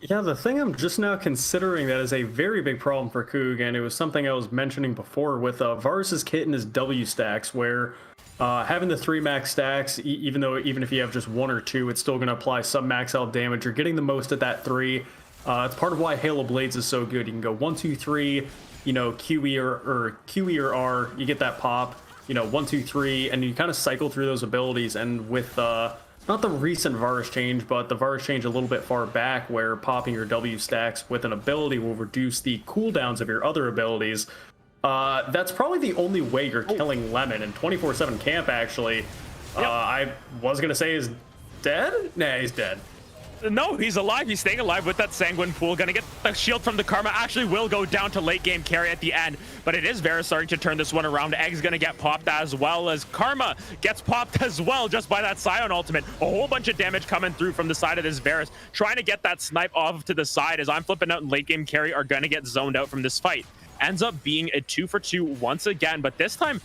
Yeah, the thing I'm just now considering that is a very big problem for Coog, and it was something I was mentioning before with Varus's kit and his W stacks, where having the 3 max stacks, even if you have just 1 or 2, it's still going to apply some max health damage. You're getting the most at that 3. It's part of why Halo Blades is so good. You can go 1, 2, 3, you know, QE or R, you get that pop, you know, 1, 2, 3, and you kind of cycle through those abilities. And with not the recent Varus change, but the Varus change a little bit far back, where popping your W stacks with an ability will reduce the cooldowns of your other abilities. That's probably the only way you're killing Lemon. And 24/7 camp, actually, I was going to say is dead? Nah, he's dead. No, he's alive. He's staying alive with that Sanguine Pool. Gonna get the shield from the Karma. Actually will go down to late game carry at the end, but it is Varus starting to turn this one around. Egg's gonna get popped, as well as Karma gets popped as well, just by that Scion ultimate. A whole bunch of damage coming through from the side of this Varus, trying to get that snipe off to the side, as I'm flipping out and late game carry are gonna get zoned out from this fight. Ends up being a 2 for 2 once again, but this time,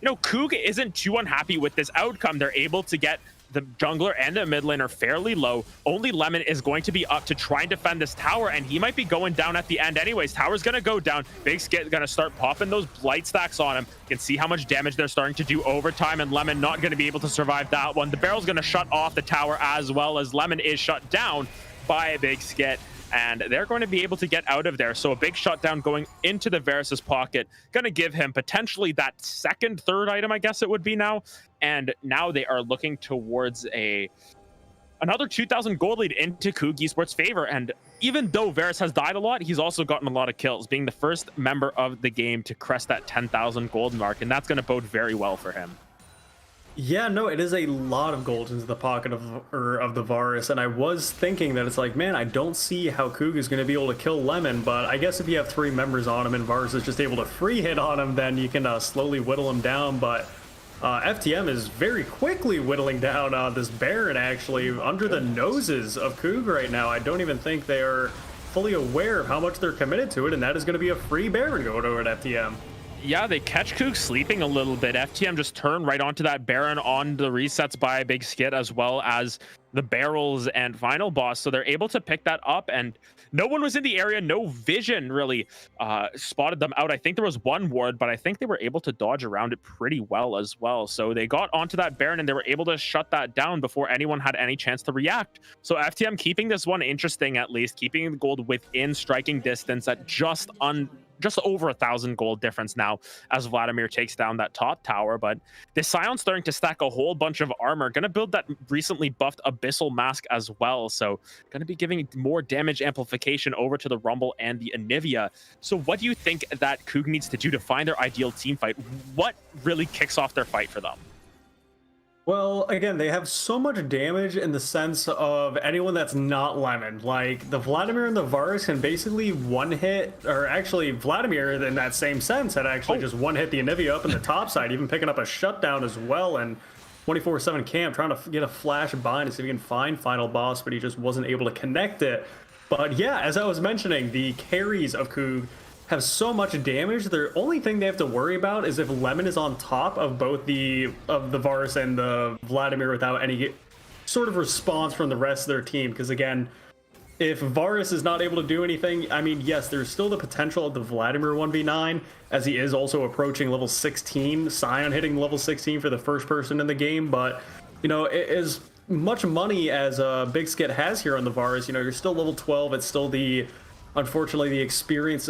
you know, Coog isn't too unhappy with this outcome. They're able to get the jungler and the mid lane are fairly low. Only Lemon is going to be up to try and defend this tower, and he might be going down at the end anyways. Tower's going to go down. Big Skit going to start popping those blight stacks on him. You can see how much damage they're starting to do over time, and Lemon not going to be able to survive that one. The barrel's going to shut off the tower as well, as Lemon is shut down by Big Skit, and they're going to be able to get out of there. So a big shutdown going into the Varus's pocket, going to give him potentially that third item, I guess it would be now. And now they are looking towards another 2,000 gold lead into Coog Esports' favor. And even though Varus has died a lot, he's also gotten a lot of kills, being the first member of the game to crest that 10,000 gold mark, and that's going to bode very well for him. Yeah, no, it is a lot of gold into the pocket of the Varus, and I was thinking that it's like, man, I don't see how Coog is going to be able to kill Lemon, but I guess if you have 3 members on him and Varus is just able to free hit on him, then you can slowly whittle him down. But FTM is very quickly whittling down this Baron, actually, under the noses of Coog right now. I don't even think they are fully aware of how much they're committed to it, and that is going to be a free Baron going over at FTM. Yeah, they catch Coog sleeping a little bit. FTM just turned right onto that Baron on the resets by Big Skit, as well as the barrels and final boss. So they're able to pick that up, and no one was in the area. No vision really spotted them out. I think there was one ward, but I think they were able to dodge around it pretty well as well. So they got onto that Baron, and they were able to shut that down before anyone had any chance to react. So FTM keeping this one interesting, at least keeping the gold within striking distance at just over 1,000 gold difference now, as Vladimir takes down that top tower. But this Scion's starting to stack a whole bunch of armor, gonna build that recently buffed Abyssal Mask as well, so gonna be giving more damage amplification over to the Rumble and the Anivia. So what do you think that Coog needs to do to find their ideal team fight? What really kicks off their fight for them? Well, again, they have so much damage in the sense of anyone that's not Lemon. Like, the Vladimir and the Varus can basically one-hit, or actually, Vladimir, in that same sense, had actually just one-hit the Anivia up in the top side, even picking up a shutdown as well, and 24/7 camp, trying to get a flash bind to see if he can find Final Boss, but he just wasn't able to connect it. But yeah, as I was mentioning, the carries of Coog have so much damage. The only thing they have to worry about is if Lemon is on top of both the Varus and the Vladimir without any sort of response from the rest of their team. Because again, if Varus is not able to do anything, I mean, yes, there's still the potential of the Vladimir 1v9, as he is also approaching level 16. Scion hitting level 16 for the first person in the game, but you know, as much money as Big Skit has here on the Varus, you know, you're still level 12. It's still unfortunately the experience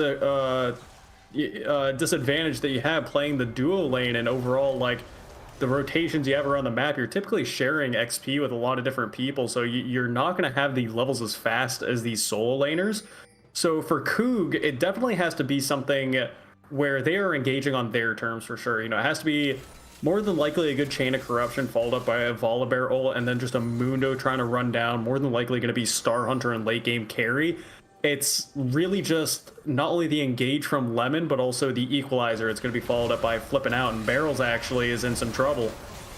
disadvantage that you have playing the duo lane, and overall, like, the rotations you have around the map, you're typically sharing XP with a lot of different people, so you're not going to have the levels as fast as these solo laners. So for Coog, it definitely has to be something where they are engaging on their terms for sure. You know, it has to be more than likely a good chain of corruption followed up by a Volibear ult, and then just a Mundo trying to run down, more than likely going to be Star Hunter and late game carry. It's really just not only the engage from Lemon, but also the equalizer. It's going to be followed up by flipping out, and Barrels actually is in some trouble.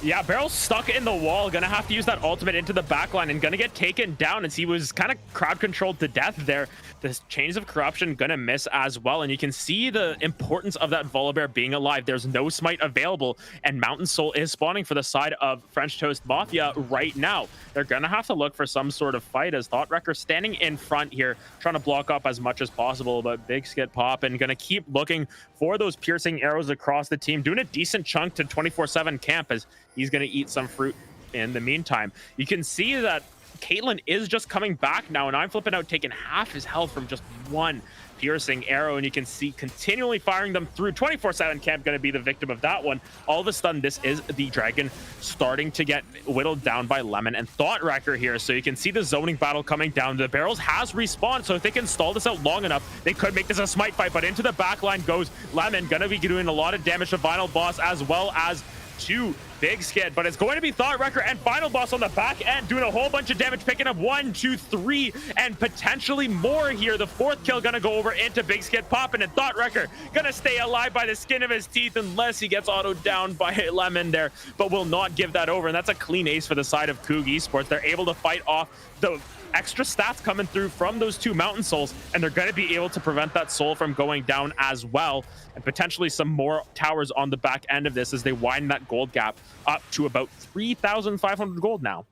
Yeah, Barrel's stuck in the wall, gonna have to use that ultimate into the backline and gonna get taken down, as he was kind of crowd controlled to death there. The chains of corruption gonna miss as well, and you can see the importance of that Volibear being alive. There's no smite available, and Mountain Soul is spawning for the side of French Toast Mafia right now. They're gonna have to look for some sort of fight, as Thoughtwrecker standing in front here, trying to block up as much as possible, but Big Skit popping, gonna keep looking for those piercing arrows across the team, doing a decent chunk to 24/7 camp, as he's going to eat some fruit in the meantime. You can see that Caitlyn is just coming back now, and I'm flipping out, taking half his health from just one piercing arrow, and you can see continually firing them through. 24/7 camp going to be the victim of that one. All of a sudden, this is the dragon starting to get whittled down by Lemon and Thoughtwrecker here, so you can see the zoning battle coming down. The barrels has respawned, so if they can stall this out long enough, they could make this a smite fight, but into the back line goes Lemon, going to be doing a lot of damage to Final Boss as well as to Big Skit, but it's going to be Thoughtwrecker and Final Boss on the back end doing a whole bunch of damage, picking up 1, 2, 3, and potentially more here. The 4th kill gonna go over into Big Skit popping, and Thoughtwrecker gonna stay alive by the skin of his teeth unless he gets autoed down by Lemon there, but will not give that over, and that's a clean ace for the side of Coog Esports. They're able to fight off the extra stats coming through from those 2 Mountain Souls, and they're going to be able to prevent that soul from going down as well, and potentially some more towers on the back end of this as they widen that gold gap up to about 3,500 gold now.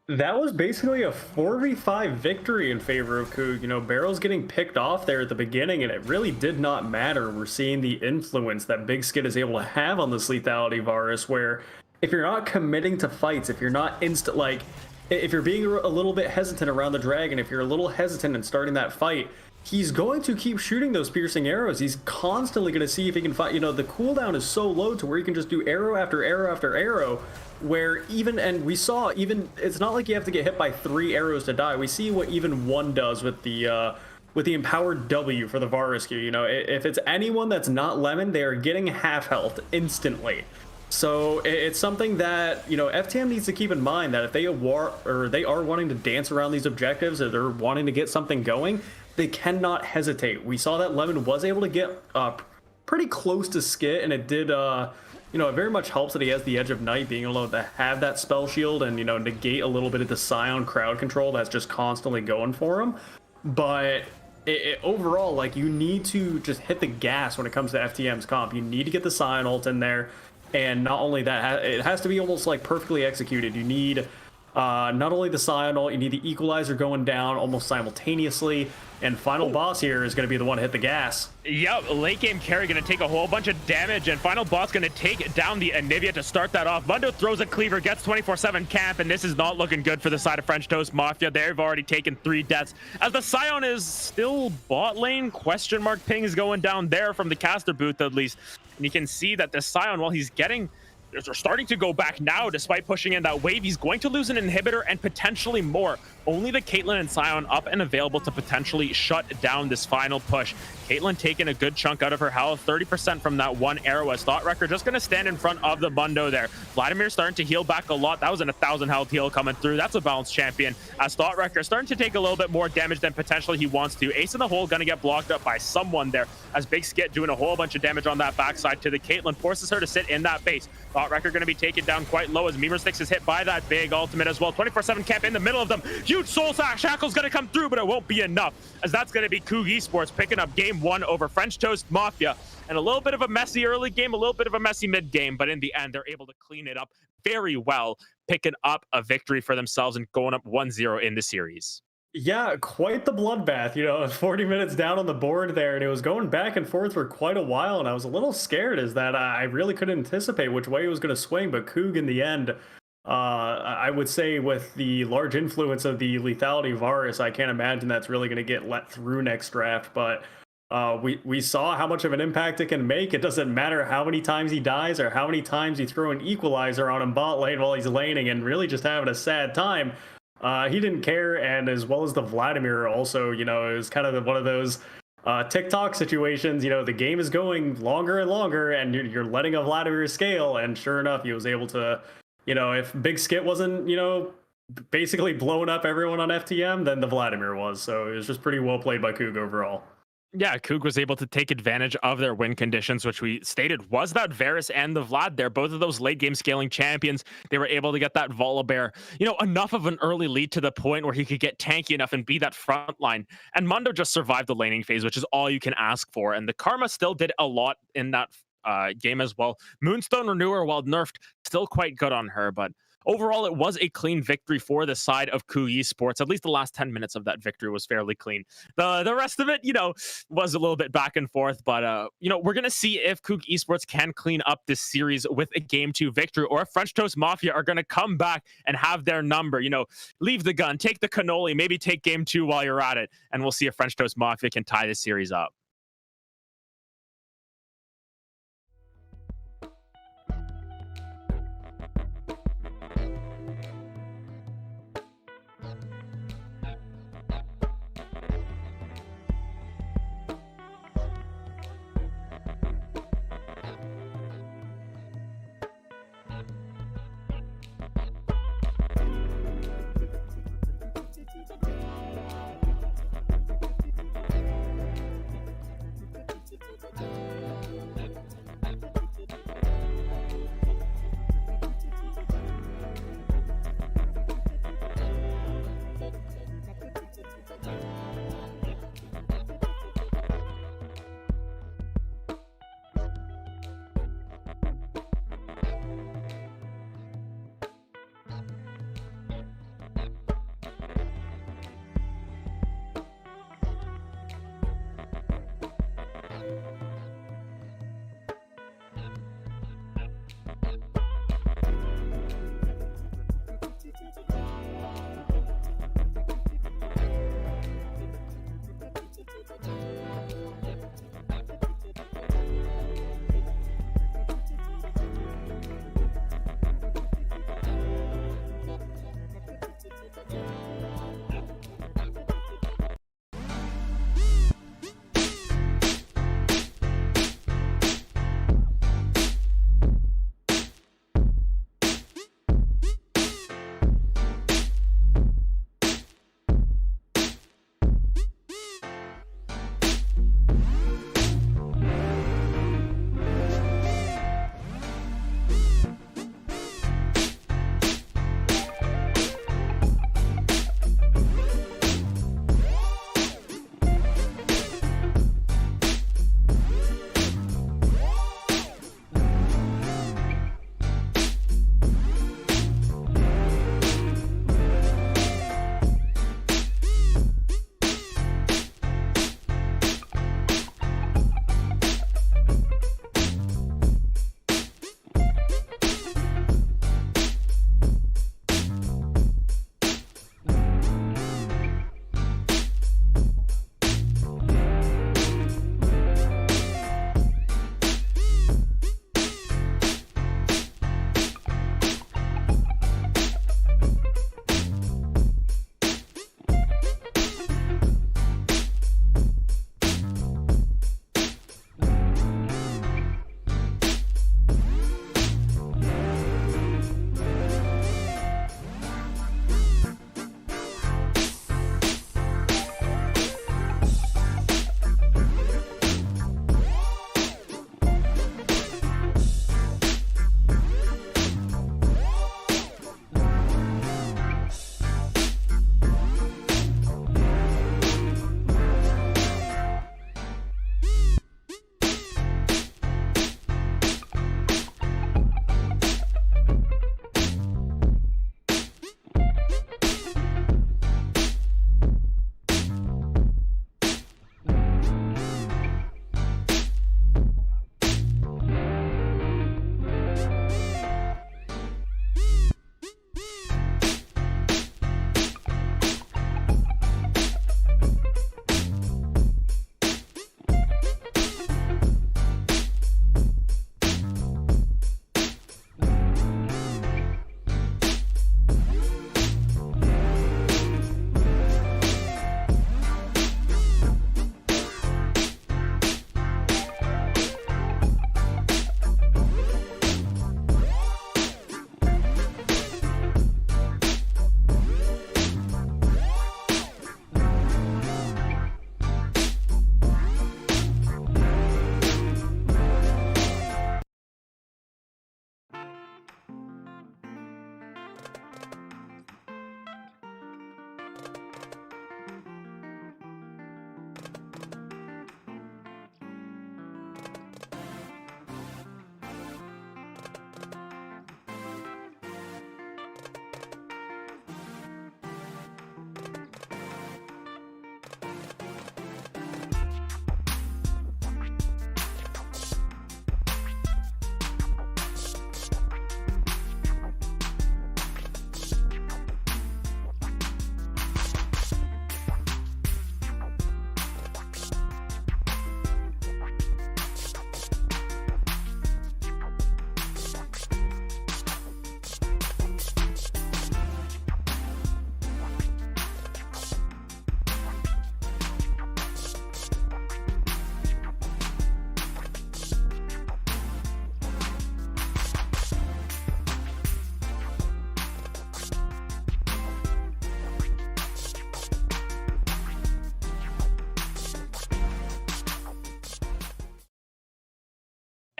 That was basically a 4v5 victory in favor of Coog. You know, Barrel's getting picked off there at the beginning, and it really did not matter. We're seeing the influence that Big Skid is able to have on this lethality Varus, where if you're not committing to fights, if you're not if you're being a little bit hesitant around the dragon, if you're a little hesitant in starting that fight, he's going to keep shooting those piercing arrows. He's constantly going to see if he can fight. You know, the cooldown is so low to where you can just do arrow after arrow after arrow, where we saw it's not like you have to get hit by 3 arrows to die. We see what even 1 does with the empowered W for the Varus Q. You know, if it's anyone that's not Lemon, they are getting half health instantly. So it's something that, you know, FTM needs to keep in mind, that if they are wanting to dance around these objectives, or they're wanting to get something going, they cannot hesitate. We saw that Lemon was able to get pretty close to Skit, and it did, you know, it very much helps that he has the Edge of Night, being able to have that spell shield and, you know, negate a little bit of the Scion crowd control that's just constantly going for him. But overall, like, you need to just hit the gas when it comes to FTM's comp. You need to get the Scion ult in there. And not only that, it has to be almost like perfectly executed. You need not only the Scion ult, you need the Equalizer going down almost simultaneously. And final boss here is going to be the one to hit the gas. Yep, late game carry going to take a whole bunch of damage, and final boss going to take down the Anivia to start that off. Mundo throws a cleaver, gets 24/7 camp, and this is not looking good for the side of French Toast Mafia. They've already taken 3 deaths, as the Scion is still bot lane. Question mark ping is going down there from the caster booth, at least. And you can see that the Scion, while he's getting... They're starting to go back now, despite pushing in that wave. He's going to lose an inhibitor and potentially more. Only the Caitlyn and Scion up and available to potentially shut down this final push. Caitlyn taking a good chunk out of her health, 30% from that 1 arrow, as Thoughtwrecker just going to stand in front of the Mundo there. Vladimir starting to heal back a lot. That was an 1,000 health heal coming through. That's a balanced champion, as Thoughtwrecker starting to take a little bit more damage than potentially he wants to. Ace in the hole going to get blocked up by someone there, as Big Skit doing a whole bunch of damage on that backside to the Caitlyn, forces her to sit in that base. Thoughtwrecker going to be taken down quite low, as Memer Sticks is hit by that big ultimate as well. 24/7 camp in the middle of them. Huge soul shackle's going to come through, but it won't be enough, as that's going to be Coog Esports picking up game 1 over French Toast Mafia. And a little bit of a messy early game, a little bit of a messy mid game, but in the end, they're able to clean it up very well, picking up a victory for themselves and going up 1-0 in the series. Yeah, quite the bloodbath. You know, 40 minutes down on the board there, and it was going back and forth for quite a while, and I was a little scared, as that I really couldn't anticipate which way it was going to swing. But Coog, in the end, I would say, with the large influence of the lethality Varus, I can't imagine that's really going to get let through next draft. But we saw how much of an impact it can make. It doesn't matter how many times he dies or how many times you throw an Equalizer on him bot lane while he's laning and really just having a sad time. He didn't care, and as well as the Vladimir also, you know, it was kind of one of those TikTok situations. You know, the game is going longer and longer, and you're letting a Vladimir scale, and sure enough, he was able to, you know, if Big Skit wasn't, you know, basically blowing up everyone on FTM, then the Vladimir was. So it was just pretty well played by Coog overall. Yeah, Coog was able to take advantage of their win conditions, which we stated was that Varus and the Vlad there. Both of those late game scaling champions, they were able to get that Volibear, you know, enough of an early lead to the point where he could get tanky enough and be that front line. And Mundo just survived the laning phase, which is all you can ask for. And the Karma still did a lot in that game as well. Moonstone Renewer, while nerfed, still quite good on her, but overall, it was a clean victory for the side of Coog Esports. At least the last 10 minutes of that victory was fairly clean. The rest of it, you know, was a little bit back and forth. But, you know, we're going to see if Coog Esports can clean up this series with a Game 2 victory, or if French Toast Mafia are going to come back and have their number. You know, leave the gun, take the cannoli, maybe take Game 2 while you're at it. And we'll see if French Toast Mafia can tie this series up.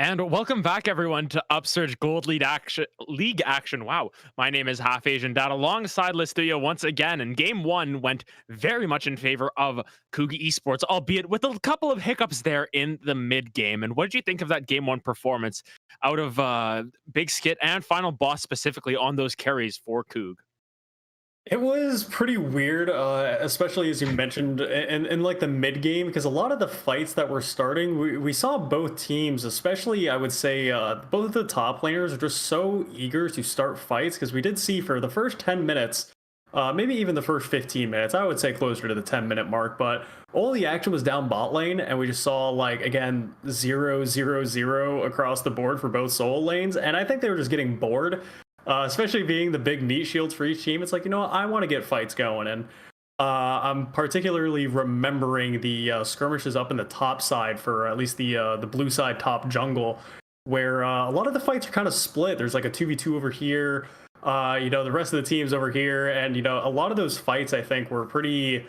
And welcome back, everyone, to Upsurge Gold League Action. Wow, my name is Half Asian Dad, alongside Listudio once again. And game one went very much in favor of Coog Esports, albeit with a couple of hiccups there in the mid game. And what did you think of that game one performance out of Big Skit and Final Boss specifically on those carries for Coog? It was pretty weird, especially as you mentioned in like the mid game, because a lot of the fights that were starting, we saw both teams, especially I would say both of the top laners are just so eager to start fights, because we did see for the first 10 minutes, maybe even the first 15 minutes, I would say closer to the 10-minute mark, but all the action was down bot lane, and we just saw like, again, 0-0-0 across the board for both solo lanes, and I think they were just getting bored. Especially being the big meat shields for each team, it's like, you know what, I want to get fights going. And I'm particularly remembering the skirmishes up in the top side for at least the blue side top jungle, where a lot of the fights are kind of split. There's like a 2v2 over here, the rest of the teams over here. And, a lot of those fights, I think, were pretty...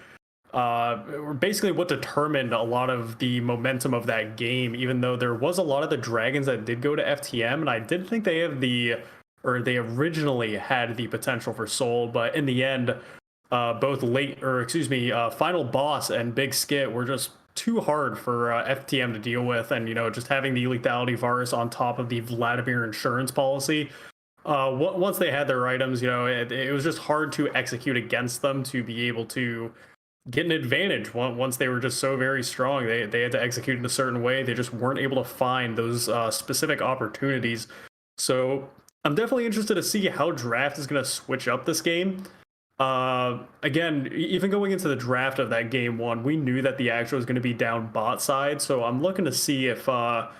were basically what determined a lot of the momentum of that game, even though there was a lot of the dragons that did go to FTM. And I did think they originally had the potential for Soul, but in the end, Final Boss and Big Skit were just too hard for FTM to deal with, and just having the lethality virus on top of the Vladimir insurance policy. Once they had their items, it was just hard to execute against them to be able to get an advantage. Once they were just so very strong, they had to execute in a certain way. They just weren't able to find those specific opportunities. So I'm definitely interested to see how draft is going to switch up this game. Again, even going into the draft of that game one, we knew that the action was going to be down bot side. So I'm looking to see if either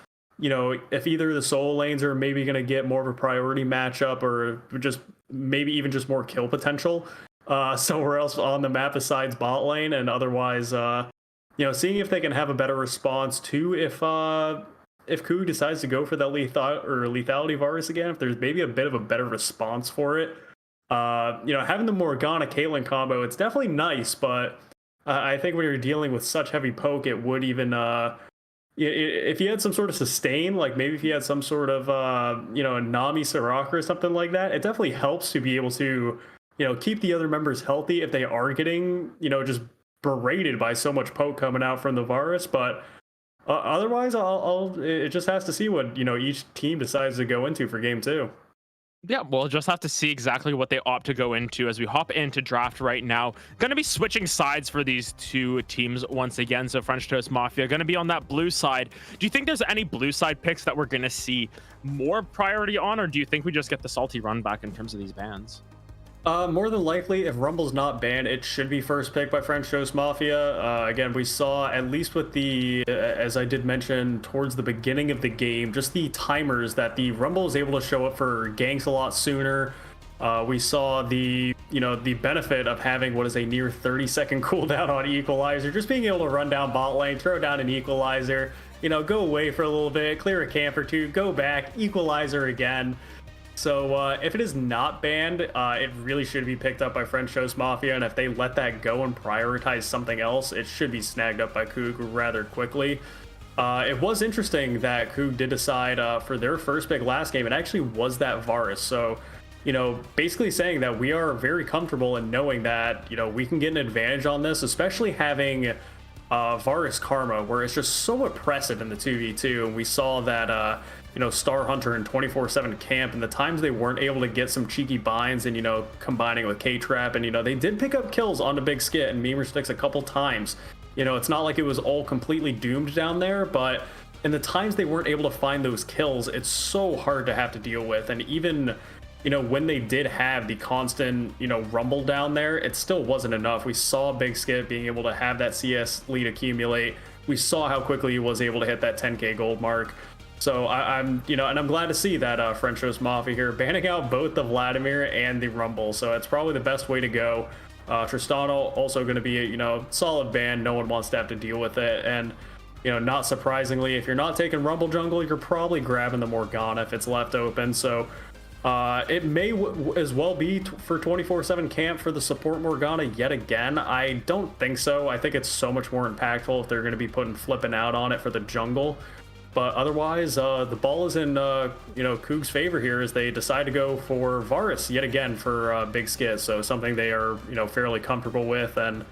of the solo lanes are maybe going to get more of a priority matchup, or just maybe even just more kill potential somewhere else on the map besides bot lane, and otherwise, seeing if they can have a better response to if Coog decides to go for that lethality virus again, if there's maybe a bit of a better response for it. Having the Morgana Caitlyn combo, it's definitely nice, but I think when you're dealing with such heavy poke, it would even if you had some sort of sustain, like maybe if you had some sort of a Nami Soraka or something like that, it definitely helps to be able to keep the other members healthy if they are getting just berated by so much poke coming out from the virus. But otherwise, it just has to see what each team decides to go into for game two. Yeah, we'll just have to see exactly what they opt to go into as we hop into draft right now. Going to be switching sides for these two teams once again. So French Toast Mafia going to be on that blue side. Do you think there's any blue side picks that we're going to see more priority on, or do you think we just get the salty run back in terms of these bans? More than likely, if Rumble's not banned, it should be first pick by French Toast Mafia. Again, we saw, at least with the, as I did mention towards the beginning of the game, just the timers that the Rumble is able to show up for ganks a lot sooner. We saw the benefit of having what is a near 30-second cooldown on Equalizer, just being able to run down bot lane, throw down an Equalizer, go away for a little bit, clear a camp or two, go back, Equalizer again. So if it is not banned, it really should be picked up by French Toast Mafia, and if they let that go and prioritize something else, it should be snagged up by Coog rather quickly. It was interesting that Coog did decide for their first pick last game, it actually was that Varus. So, basically saying that we are very comfortable in knowing that, we can get an advantage on this, especially having Varus Karma, where it's just so oppressive in the 2v2, and we saw that Star Hunter and 24/7 camp, and the times they weren't able to get some cheeky binds and combining with K-Trap, and they did pick up kills on the Big Skit and Memer Sticks a couple times. It's not like it was all completely doomed down there, but in the times they weren't able to find those kills, it's so hard to have to deal with. And even when they did have the constant rumble down there, it still wasn't enough. We saw Big Skit being able to have that CS lead accumulate. We saw how quickly he was able to hit that 10k gold mark. So I'm glad to see that French Toast Mafia here banning out both the Vladimir and the Rumble. So it's probably the best way to go. Tristano also going to be a solid ban. No one wants to have to deal with it. And not surprisingly, if you're not taking Rumble jungle, you're probably grabbing the Morgana if it's left open. So it may as well be for 24/7 camp for the support Morgana yet again. I don't think so. I think it's so much more impactful if they're going to be putting flipping out on it for the jungle. But otherwise, the ball is in Coog's favor here as they decide to go for Varus yet again for Big Skid. So something they are fairly comfortable with, and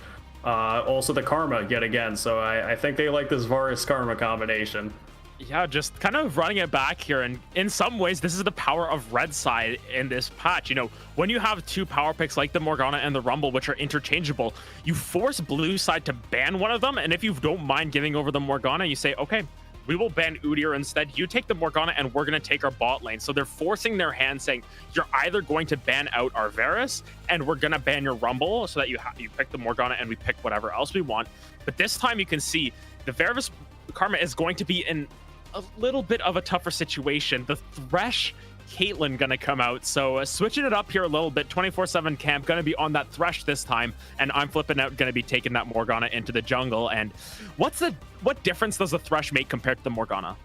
also the Karma yet again. So I think they like this Varus Karma combination. Yeah, just kind of running it back here, and in some ways this is the power of red side in this patch. When you have two power picks like the Morgana and the Rumble, which are interchangeable, you force blue side to ban one of them, and if you don't mind giving over the Morgana, you say, okay, we will ban Udyr instead. You take the Morgana and we're going to take our bot lane. So they're forcing their hand, saying you're either going to ban out our Varus and we're going to ban your Rumble so that you pick the Morgana and we pick whatever else we want. But this time you can see the Varus Karma is going to be in a little bit of a tougher situation. The Thresh Caitlyn gonna come out, so switching it up here a little bit. 24/7 camp gonna be on that Thresh this time, and I'm flipping out, gonna be taking that Morgana into the jungle. And what difference does the Thresh make compared to the Morgana?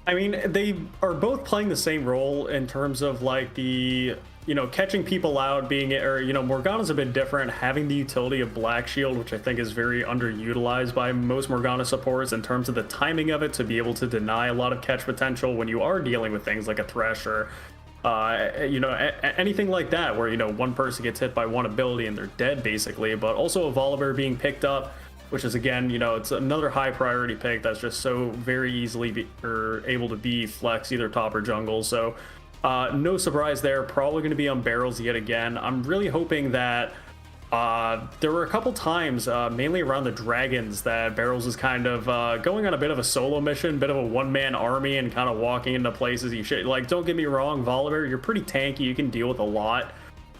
I mean, they are both playing the same role in terms of like the catching people out, Morgana's a bit different, having the utility of Black Shield, which I think is very underutilized by most Morgana supports in terms of the timing of it, to be able to deny a lot of catch potential when you are dealing with things like a Thresh or anything like that, where one person gets hit by one ability and they're dead basically. But also a Volibear being picked up, which is again, it's another high priority pick that's just so very easily able to be flex either top or jungle. So no surprise there, probably going to be on barrels yet again. I'm really hoping that there were a couple times, mainly around the dragons, that Barrels is kind of going on a bit of a solo mission, bit of a one-man army, and kind of walking into places you should. Like, don't get me wrong, Volibear, you're pretty tanky, you can deal with a lot.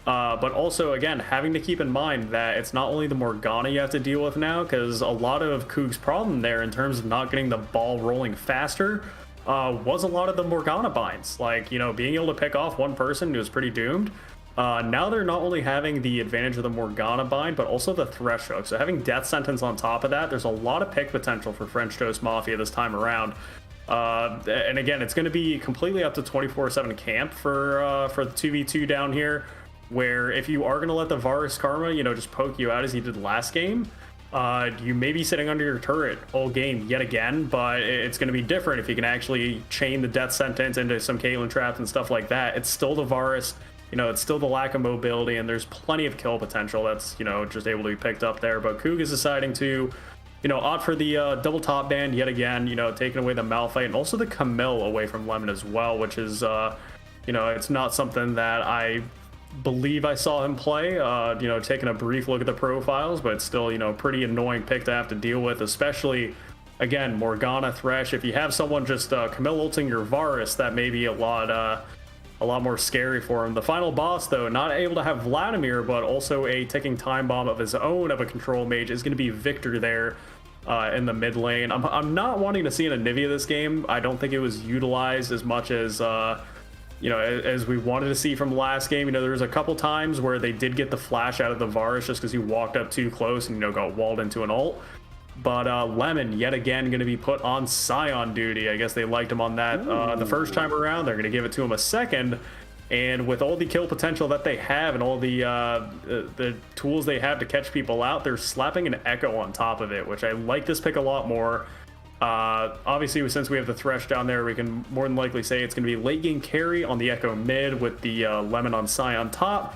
But also, again, having to keep in mind that it's not only the Morgana you have to deal with now, because a lot of Coog's problem there in terms of not getting the ball rolling faster was a lot of the Morgana binds. Like, being able to pick off one person was pretty doomed. Now they're not only having the advantage of the Morgana bind, but also the Thresh hook. So having Death Sentence on top of that, there's a lot of pick potential for French Toast Mafia this time around. And again, it's going to be completely up to 24/7 camp for the 2v2 down here, where if you are going to let the Varus Karma, just poke you out as he did last game, you may be sitting under your turret all game yet again, but it's going to be different if you can actually chain the Death Sentence into some Caitlyn traps and stuff like that. It's still the Varus, it's still the lack of mobility, and there's plenty of kill potential that's, just able to be picked up there. But Coog is deciding to, opt for the double top ban yet again, taking away the Malphite and also the Camille away from Lemon as well, which is, it's not something that I believe I saw him play, taking a brief look at the profiles, but it's still, pretty annoying pick to have to deal with, especially, again, Morgana, Thresh. If you have someone just Camille ulting your Varus, that may be a lot more scary for him. The final boss, though, not able to have Vladimir, but also a ticking time bomb of his own of a control mage, is going to be Victor there in the mid lane. I'm not wanting to see an Anivia this game. I don't think it was utilized as much as as we wanted to see from the last game. There was a couple times where they did get the flash out of the Varus just because he walked up too close and got walled into an ult. But Lemon, yet again, going to be put on Scion duty. I guess they liked him on that the first time around. They're going to give it to him a second. And with all the kill potential that they have and all the tools they have to catch people out, they're slapping an Echo on top of it, which I like this pick a lot more. Obviously, since we have the Thresh down there, we can more than likely say it's going to be late game carry on the Echo mid with the Lemon on Scion top.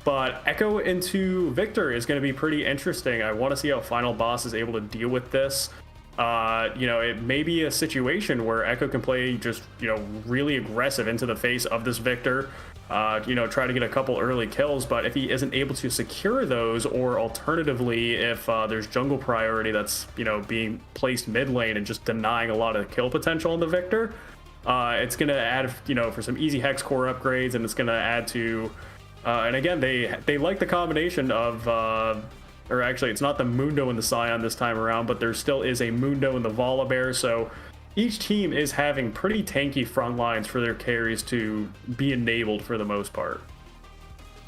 But Echo into Victor is going to be pretty interesting. I want to see how Final Boss is able to deal with this. It may be a situation where Echo can play just, really aggressive into the face of this Victor, try to get a couple early kills. But if he isn't able to secure those, or alternatively, if there's jungle priority that's, being placed mid lane and just denying a lot of kill potential on the Victor, it's going to add, for some easy Hex Core upgrades, and it's going to add to... and again, they like the combination of, or actually, it's not the Mundo and the Scion this time around, but there still is a Mundo and the Volibear, so each team is having pretty tanky front lines for their carries to be enabled for the most part.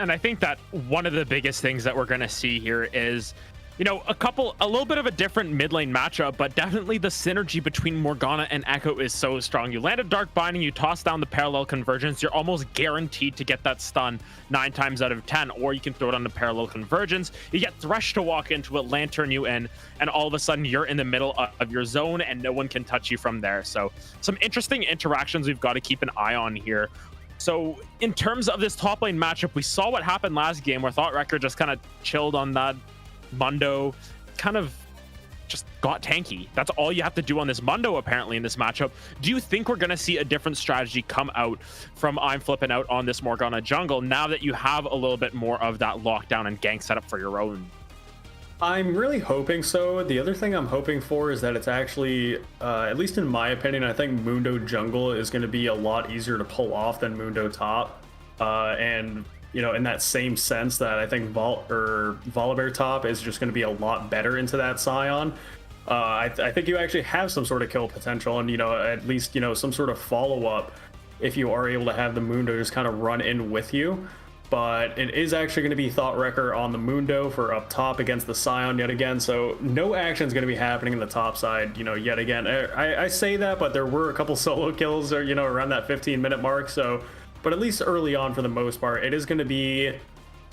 And I think that one of the biggest things that we're going to see here is a little bit of a different mid lane matchup, but definitely the synergy between Morgana and Echo is so strong. You land a Dark Binding, you toss down the parallel convergence, you're almost guaranteed to get that stun 9 times out of 10, or you can throw it on the parallel convergence. You get Thresh to walk into it, lantern you in, and all of a sudden you're in the middle of your zone and no one can touch you from there. So some interesting interactions we've got to keep an eye on here. So in terms of this top lane matchup, we saw what happened last game where Thought Wrecker just kind of chilled on that Mundo, kind of just got tanky. That's all you have to do on this Mundo apparently in this matchup. Do you think we're going to see a different strategy come out from I'm Flipping Out on this Morgana jungle now that you have a little bit more of that lockdown and gank setup for your own? I'm really hoping so. The other thing I'm hoping for is that it's actually, at least in my opinion, I think Mundo jungle is going to be a lot easier to pull off than Mundo top. And in that same sense that I think Volibear top is just going to be a lot better into that Scion. I think you actually have some sort of kill potential and, at least, some sort of follow-up if you are able to have the Mundo just kind of run in with you. But it is actually going to be Thought Wrecker on the Mundo for up top against the Scion yet again. So no action is going to be happening in the top side, yet again. I say that, but there were a couple solo kills, or, around that 15-minute mark. So, but at least early on, for the most part, it is going to be,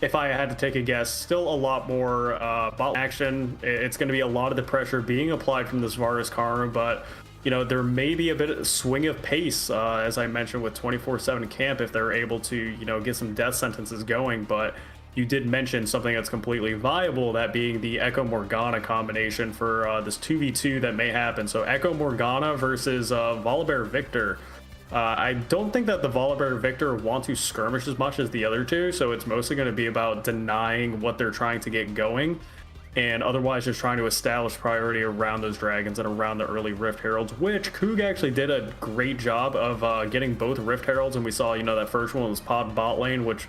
if I had to take a guess, still a lot more bot action. It's going to be a lot of the pressure being applied from this Varus Karma, but there may be a bit of swing of pace, as I mentioned, with 24/7 camp if they're able to, get some death sentences going. But you did mention something that's completely viable, that being the Echo Morgana combination for this 2v2 that may happen. So Echo Morgana versus Volibear Victor. I don't think that the Volibear Victor want to skirmish as much as the other two, so it's mostly going to be about denying what they're trying to get going, and otherwise just trying to establish priority around those dragons and around the early Rift Heralds, which Coog actually did a great job of getting both Rift Heralds, and we saw, that first one was pod bot lane, which,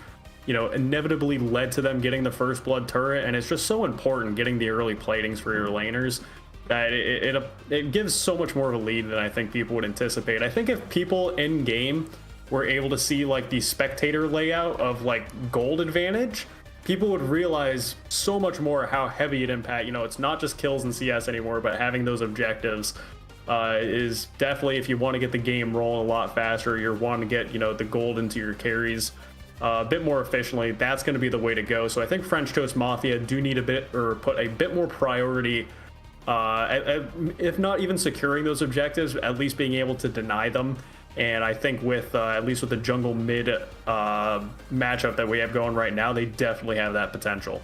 inevitably led to them getting the first blood turret, and it's just so important getting the early platings for your laners. That it gives so much more of a lead than I think people would anticipate. I think if people in game were able to see like the spectator layout of like gold advantage, people would realize so much more how heavy it impact. It's not just kills in CS anymore, but having those objectives is definitely, if you want to get the game rolling a lot faster, you're wanting to get the gold into your carries a bit more efficiently, that's going to be the way to go. So I think French Toast Mafia do need put a bit more priority, if not even securing those objectives, at least being able to deny them. And I think with at least with the jungle mid matchup that we have going right now, they definitely have that potential.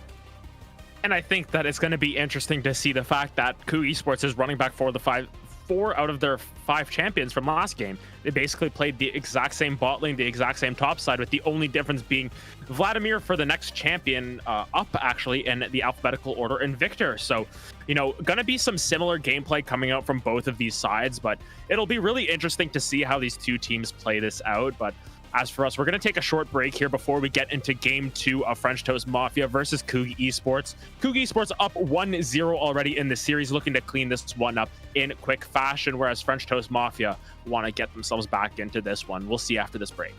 And I think that it's going to be interesting to see the fact that Coog Esports is running back 4 out of their 5 champions from last game. They basically played the exact same bot lane, the exact same top side, with the only difference being Vladimir for the next champion up actually in the alphabetical order, and Victor. So, gonna be some similar gameplay coming out from both of these sides, but it'll be really interesting to see how these two teams play this out. But as for us, we're going to take a short break here before we get into Game 2 of French Toast Mafia versus Coog Esports. Coog Esports up 1-0 already in the series, looking to clean this one up in quick fashion, whereas French Toast Mafia want to get themselves back into this one. We'll see after this break.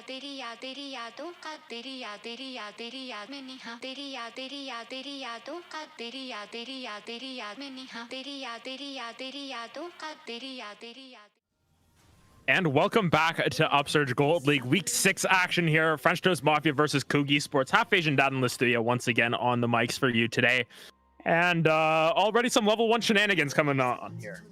तेरी यादों का तेरी याद में निहा तेरी यादों का तेरी याद में निहा तेरी यादों का तेरी याद. And welcome back to Upsurge Gold League Week 6 action here. French Toast Mafia versus Coog Esports. Half Asian Dad in the studio once again on the mics for you today. And already some level 1 shenanigans coming on here.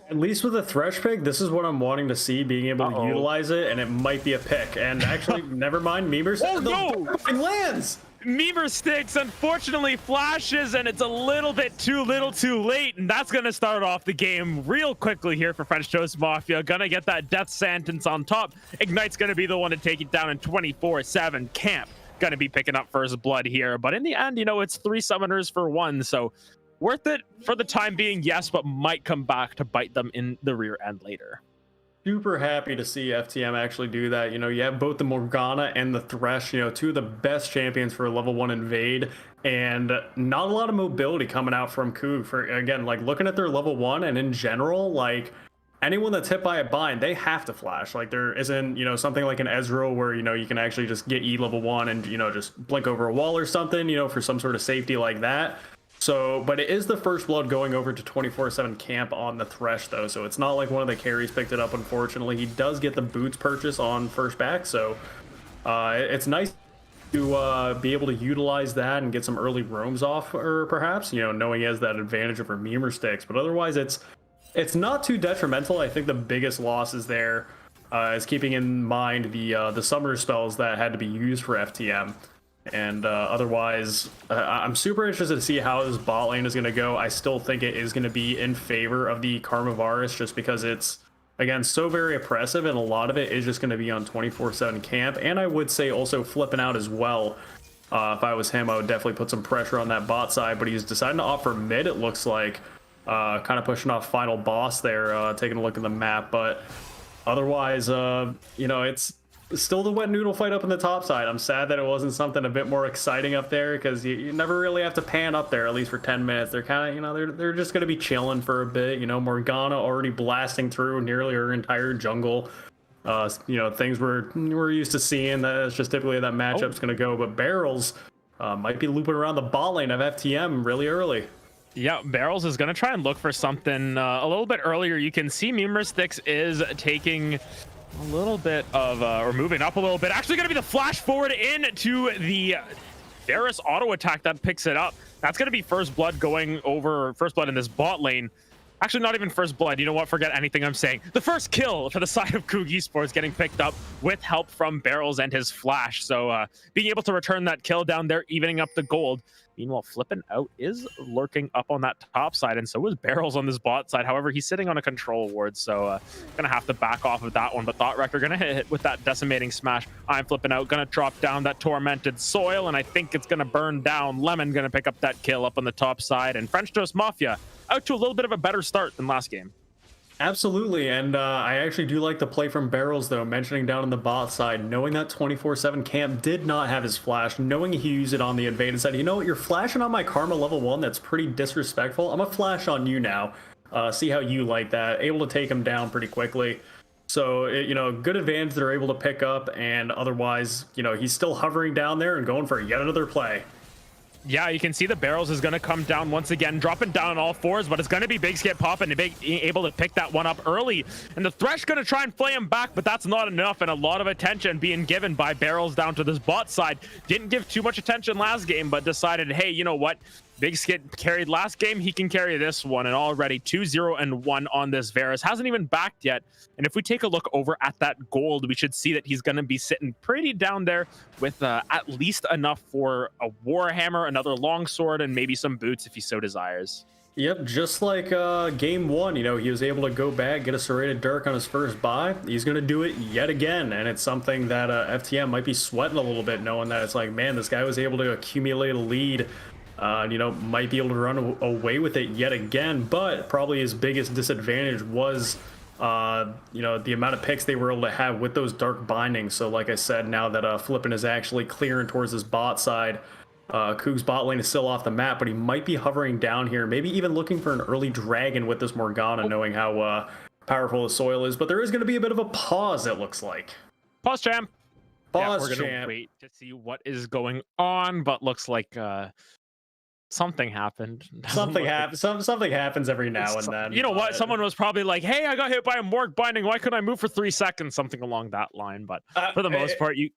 At least with the Thresh pick, this is what I'm wanting to see, being able to utilize it, and it might be a pick. And actually, never mind, Memer. Oh, no! It lands! Memer sticks, unfortunately, flashes, and it's a little bit too little too late, and that's going to start off the game real quickly here for French Toast Mafia. Gonna get that death sentence on top. Ignite's going to be the one to take it down in 24/7. Camp going to be picking up first blood here, but in the end, you know, it's 3 summoners for 1, so worth it for the time being, yes, but might come back to bite them in the rear end later. Super happy to see FTM actually do that. You know, you have both the Morgana and the Thresh, you know, 2 of the best champions for a level 1 invade, and not a lot of mobility coming out from Coog. For, again, like, looking at their level 1 and in general, like, anyone that's hit by a bind, they have to flash. Like, there isn't, you know, something like an Ezreal where, you know, you can actually just get E level 1 and, you know, just blink over a wall or something, you know, for some sort of safety like that. So, but it is the first blood going over to 24/7 camp on the Thresh, though, so it's not like one of the carries picked it up, unfortunately. He does get the boots purchase on first back, so it's nice to be able to utilize that and get some early roams off, or perhaps, you know, knowing he has that advantage over Memer sticks. But otherwise, it's not too detrimental. I think the biggest loss is there is keeping in mind the summoner spells that had to be used for FTM. And otherwise, I'm super interested to see how this bot lane is going to go. I still think it is going to be in favor of the Karmavarus just because it's, again, so very oppressive, and a lot of it is just going to be on 24/7 camp. And I would say also flipping out as well. If I was him, I would definitely put some pressure on that bot side, but he's deciding to opt for mid, it looks like. Kind of pushing off final boss there, taking a look at the map. But otherwise, you know, it's still the wet noodle fight up in the top side. I'm sad that it wasn't something a bit more exciting up there, because you never really have to pan up there, at least for 10 minutes. They're kind of, you know, they're just going to be chilling for a bit. You know, Morgana already blasting through nearly her entire jungle. You know, things we're used to seeing. That's just typically how that matchup's going to go. But Barrels might be looping around the bot lane of FTM really early. Yeah, Barrels is going to try and look for something a little bit earlier. You can see Memer Sticks is taking a little bit of, or moving up a little bit. Actually going to be the flash forward into the Varus auto attack that picks it up. That's going to be first blood going over, first blood in this bot lane. Actually, not even first blood. You know what? Forget anything I'm saying. The first kill for the side of Coog Esports getting picked up with help from Barrels and his flash. So being able to return that kill down there, evening up the gold. Meanwhile, Flippin' Out is lurking up on that top side, and so is Barrels on this bot side. However, he's sitting on a control ward, so gonna have to back off of that one. But Thought Wrecker gonna hit with that decimating smash. I'm Flippin' Out, gonna drop down that tormented soil, and I think it's gonna burn down. Lemon gonna pick up that kill up on the top side, and French Toast Mafia out to a little bit of a better start than last game. Absolutely, and I actually do like the play from Barrels, though, mentioning down on the bot side, knowing that 24/7 camp did not have his flash, knowing he used it on the invade and said, you know what, you're flashing on my Karma level 1, that's pretty disrespectful. I'm gonna flash on you now, see how you like that. Able to take him down pretty quickly. So, you know, good advantage they're able to pick up, and otherwise, you know, he's still hovering down there and going for yet another play. Yeah, you can see the Barrels is going to come down once again, dropping down on all fours, but it's going to be Big Skip popping and able to pick that one up early. And the Thresh going to try and flay him back, but that's not enough, and a lot of attention being given by Barrels down to this bot side. Didn't give too much attention last game, but decided, hey, you know what? Big Skip carried last game, he can carry this one, and already 2-0-1 on this Varus. Hasn't even backed yet, and if we take a look over at that gold, we should see that he's going to be sitting pretty down there with at least enough for a Warhammer, another longsword, and maybe some boots if he so desires. Yep, just like game 1, you know, he was able to go back, get a serrated dirk on his first buy. He's going to do it yet again, and it's something that FTM might be sweating a little bit, knowing that it's like, man, this guy was able to accumulate a lead. You know, might be able to run away with it yet again, but probably his biggest disadvantage was, you know, the amount of picks they were able to have with those dark bindings. So like I said, now that Flippin' is actually clearing towards his bot side, Coog's bot lane is still off the map, but he might be hovering down here, maybe even looking for an early dragon with this Morgana, knowing how powerful the soil is. But there is going to be a bit of a pause, it looks like. Pause, champ. Boss we're gonna champ. wait to see what is going on, but looks like something happened. Something happens. Something happens every now and then. You know what? but- Someone was probably like, "Hey, I got hit by a morgue binding. Why couldn't I move for 3 seconds?" Something along that line. But for the most part, you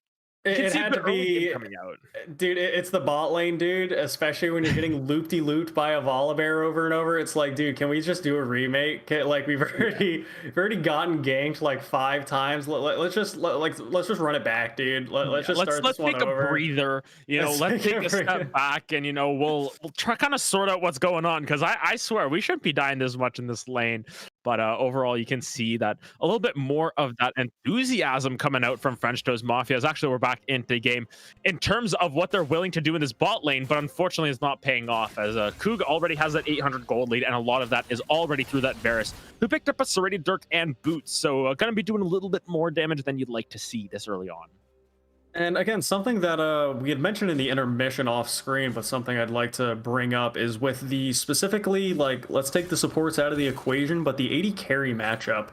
can It see had the to early game be, coming out. dude. It's the bot lane, dude. Especially when you're getting looped by a Volibear over and over. It's like, dude, can we just do a remake? Like we've already gotten ganked like 5 times. Let's just run it back, dude. Let's just start let's this one take over. a breather. Let's take a step back, and we'll try kind of sort out what's going on, because I swear we shouldn't be dying this much in this lane. But overall, you can see that a little bit more of that enthusiasm coming out from French Toast Mafia. As actually we're back into the game in terms of what they're willing to do in this bot lane, but unfortunately it's not paying off, as Coog already has that 800 gold lead, and a lot of that is already through that Varus, who picked up a Serrated Dirk and Boots. So going to be doing a little bit more damage than you'd like to see this early on. And again, something that we had mentioned in the intermission off screen, but something I'd like to bring up is with the specifically, like, let's take the supports out of the equation, but the AD carry matchup.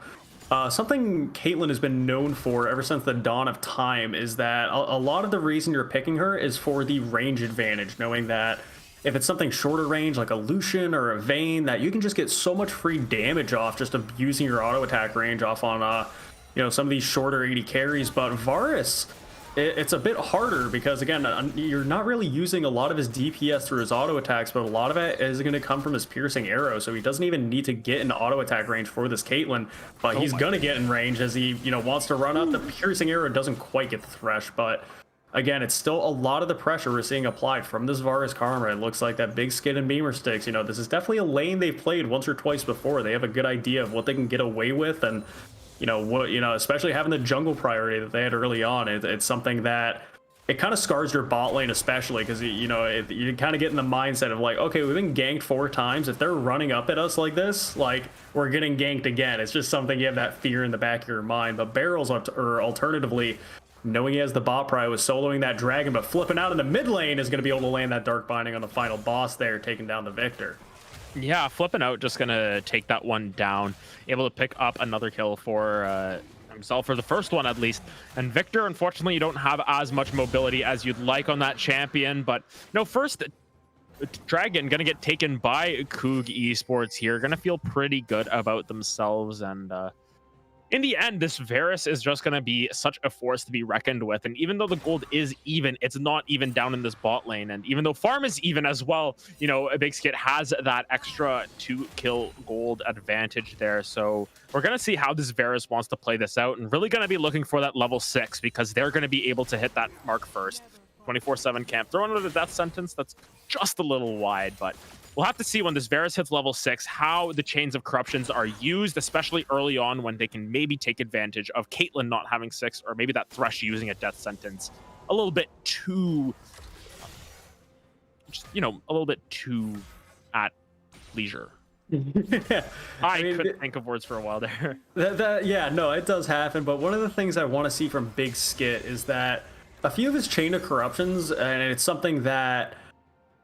Something Caitlyn has been known for ever since the dawn of time is that a lot of the reason you're picking her is for the range advantage, knowing that if it's something shorter range like a Lucian or a Vayne, that you can just get so much free damage off just abusing your auto attack range off on some of these shorter AD carries. But Varus, it's a bit harder because, again, you're not really using a lot of his DPS through his auto attacks, but a lot of it is going to come from his piercing arrow, so he doesn't even need to get in auto attack range for this Caitlyn, but he's going to get in range as he wants to run up. The piercing arrow doesn't quite get the thresh, but again, it's still a lot of the pressure we're seeing applied from this Varus Karma. It looks like that big skid and beamer sticks, this is definitely a lane they've played once or twice before. They have a good idea of what they can get away with, and especially having the jungle priority that they had early on, it's something that it kind of scars your bot lane, especially because you kind of get in the mindset of like, okay, we've been ganked 4 times. If they're running up at us like this, like, we're getting ganked again. It's just something you have that fear in the back of your mind. But Barrels, or alternatively, knowing he has the bot prio, was soloing that dragon, but flipping out in the mid lane is going to be able to land that dark binding on the final boss there, taking down the Victor. Yeah, flipping out, just gonna take that one down, able to pick up another kill for himself, for the first one at least. And Victor, unfortunately, you don't have as much mobility as you'd like on that champion, but first dragon gonna get taken by Coog Esports here, gonna feel pretty good about themselves. And in the end, this Varus is just going to be such a force to be reckoned with. And even though the gold is even, it's not even down in this bot lane. And even though farm is even as well, a Big Skit has that extra 2-kill gold advantage there. So we're going to see how this Varus wants to play this out, and really going to be looking for that level 6, because they're going to be able to hit that mark first. 24/7 camp. Throwing another death sentence, that's just a little wide, but we'll have to see when this Varus hits level 6 how the chains of corruptions are used, especially early on when they can maybe take advantage of Caitlyn not having 6, or maybe that Thresh using a death sentence a little bit too, a little bit too at leisure. I couldn't think of words for a while there. Yeah, no, it does happen. But one of the things I want to see from Big Skit is that a few of his chain of corruptions, and it's something that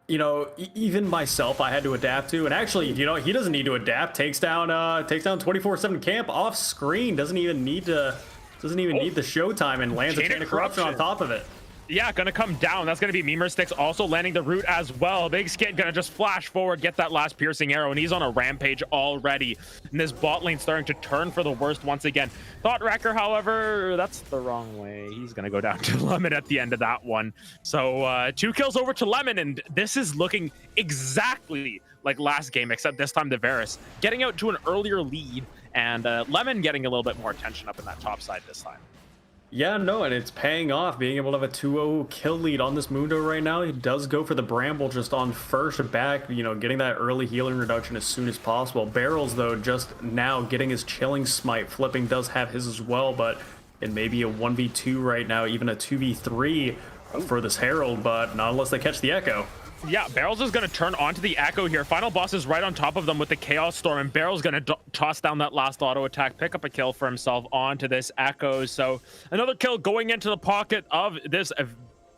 even myself I had to adapt to. And actually, he doesn't need to adapt. Takes down 24/7 camp off screen. Doesn't even need the showtime, and lands a chain of corruption on top of it. Yeah, gonna come down. That's gonna be Memer Sticks also landing the root as well. Big Skit gonna just flash forward, get that last piercing arrow, and he's on a rampage already. And this bot lane starting to turn for the worst once again. Thought Wrecker, however, that's the wrong way. He's gonna go down to Lemon at the end of that one. So 2 kills over to Lemon, and this is looking exactly like last game, except this time the Varus getting out to an earlier lead, and Lemon getting a little bit more attention up in that top side this time. Yeah, no, and it's paying off, being able to have a 2-0 kill lead on this Mundo right now. He does go for the Bramble just on first back, getting that early healing reduction as soon as possible. Barrels, though, just now getting his Chilling Smite. Flipping does have his as well, but it may be a 1v2 right now, even a 2v3 for this Herald, but not unless they catch the Echo. Yeah, Barrels is going to turn onto the Echo here. Final boss is right on top of them with the Chaos Storm, and Barrels going to toss down that last auto attack, pick up a kill for himself onto this Echo. So another kill going into the pocket of this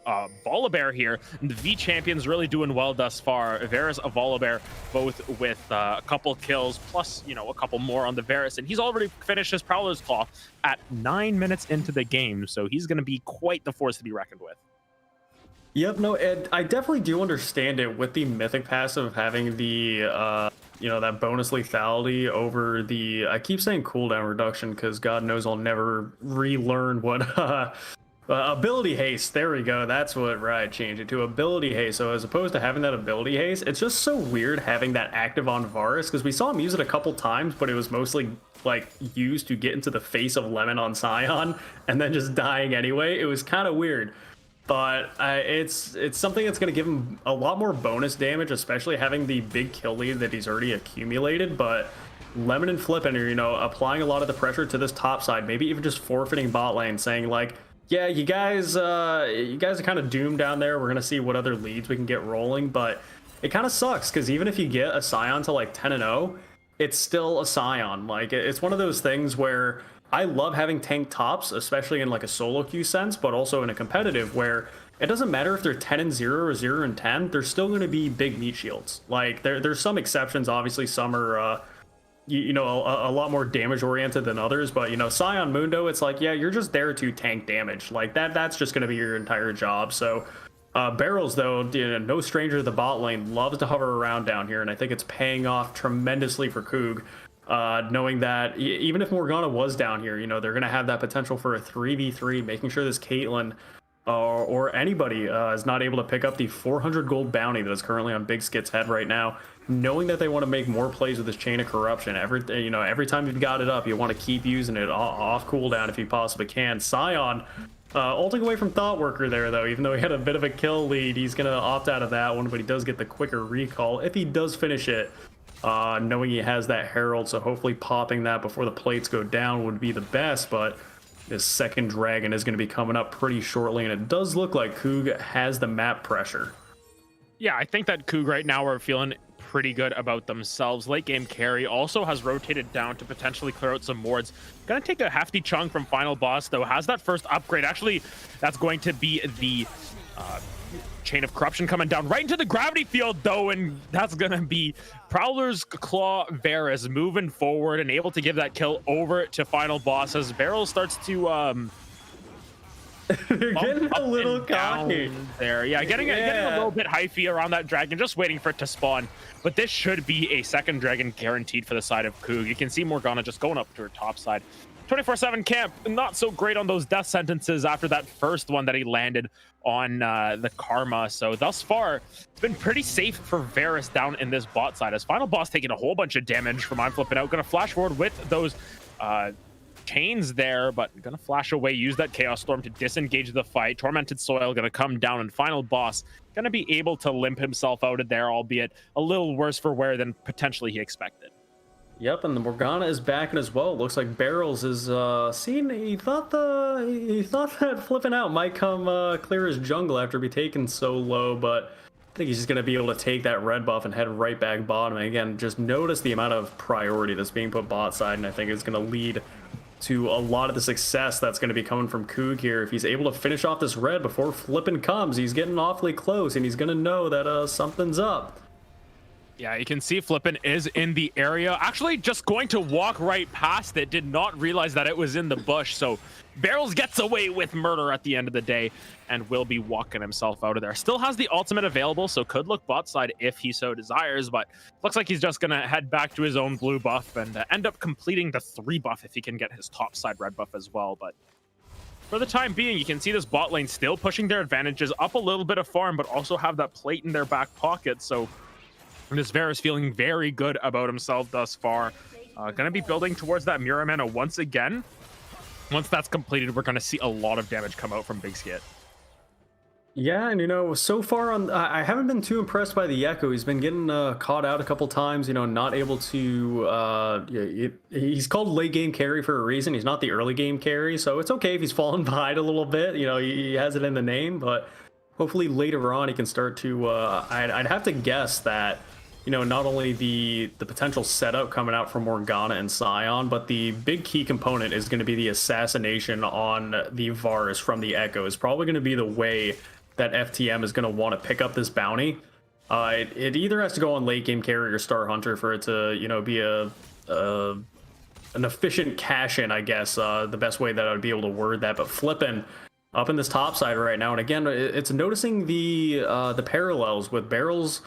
Volibear here. And the V Champion's really doing well thus far. Varus, Volibear, both with a couple kills, plus, you know, a couple more on the Varus. And he's already finished his Prowler's Claw at 9 minutes into the game. So he's going to be quite the force to be reckoned with. Yep, no, and I definitely do understand it with the Mythic passive having the, you know, that bonus lethality over the, I keep saying cooldown reduction because God knows I'll never relearn what, ability haste. There we go. That's what, right, change it to ability haste. So as opposed to having that ability haste, it's just so weird having that active on Varus because we saw him use it a couple times, but it was mostly like used to get into the face of Lemon on Scion and then just dying anyway. It was kind of weird. But it's something that's going to give him a lot more bonus damage, especially having the big kill lead that he's already accumulated. But Lemon and Flippin are, you know, applying a lot of the pressure to this top side, maybe even just forfeiting bot lane, saying like, yeah, you guys are kind of doomed down there. We're going to see what other leads we can get rolling. But it kind of sucks because even if you get a Scion to like 10-0, it's still a Scion. Like, it's one of those things where I love having tank tops, especially in like a solo queue sense, but also in a competitive where it doesn't matter if they're 10-0 or 0-10, they're still going to be big meat shields. Like there's some exceptions, obviously some are, you know, a lot more damage oriented than others, but you know, Scion Mundo, it's like, yeah, you're just there to tank damage. Like that's just going to be your entire job. So Barrels, though, you know, no stranger to the bot lane, loves to hover around down here, and I think it's paying off tremendously for Coog. Knowing that even if Morgana was down here, you know, they're going to have that potential for a 3v3, making sure this Caitlyn or anybody is not able to pick up the 400 gold bounty that is currently on Big Skit's head right now, knowing that they want to make more plays with this Chain of Corruption. Every time you've got it up, you want to keep using it off cooldown if you possibly can. Scion ulting away from Thoughtworker there, though, even though he had a bit of a kill lead, he's going to opt out of that one, but he does get the quicker recall if he does finish it. Knowing he has that Herald, so hopefully popping that before the plates go down would be the best, but this second dragon is going to be coming up pretty shortly, and it does look like Coog has the map pressure. Yeah, I think that Coog right now are feeling pretty good about themselves. Late game carry also has rotated down to potentially clear out some wards. Gonna take a hefty chunk from Final Boss, though. Has that first upgrade. Actually, that's going to be the Chain of Corruption coming down right into the gravity field, though, and that's gonna be Prowler's Claw Varus moving forward and able to give that kill over to Final Boss as Barrel starts to getting a little cocky there. Yeah, getting a little bit hyphy around that dragon, just waiting for it to spawn. But this should be a second dragon guaranteed for the side of Coog. You can see Morgana just going up to her top side. 24/7 camp, not so great on those death sentences after that first one that he landed on the Karma. So thus far, it's been pretty safe for Varus down in this bot side, as Final Boss taking a whole bunch of damage from I'm Flipping Out. Gonna flash forward with those chains there, but gonna flash away, use that Chaos Storm to disengage the fight. Tormented Soil gonna come down, and Final Boss gonna be able to limp himself out of there, albeit a little worse for wear than potentially he expected. Yep, and the Morgana is back in as well. Looks like Barrels is seen. He thought that Flipping Out might come clear his jungle after be taken so low, but I think he's just gonna be able to take that red buff and head right back bottom. And again, just notice the amount of priority that's being put bot side, and I think it's gonna lead to a lot of the success that's going to be coming from Coog here. If he's able to finish off this red before Flippin' comes, he's getting awfully close, and he's going to know that something's up. Yeah, you can see Flippin' is in the area. Actually, just going to walk right past it. Did not realize that it was in the bush. So Barrels gets away with murder at the end of the day and will be walking himself out of there. Still has the ultimate available, so could look bot side if he so desires, but looks like he's just going to head back to his own blue buff and end up completing the 3 buff if he can get his top side red buff as well. But for the time being, you can see this bot lane still pushing their advantages up a little bit of farm, but also have that plate in their back pocket. So this Varus feeling very good about himself thus far. Going to be building towards that Mirror Mana once again. Once that's completed, we're going to see a lot of damage come out from Big Skit. Yeah, and you know, so far on, I haven't been too impressed by the Echo. He's been getting caught out a couple times, you know, not able to, he's called late game carry for a reason. He's not the early game carry, so it's okay if he's fallen behind a little bit. You know, he has it in the name, but hopefully later on he can start to, I'd have to guess that, you know, not only the potential setup coming out from Morgana and Scion, but the big key component is going to be the assassination on the Varus from the Echo is probably going to be the way that FTM is going to want to pick up this bounty. It either has to go on late game carry or Star Hunter for it to, you know, be an efficient cash in, I guess, the best way that I would be able to word that. But flipping up in this top side right now, and again, it's noticing the parallels with Barrels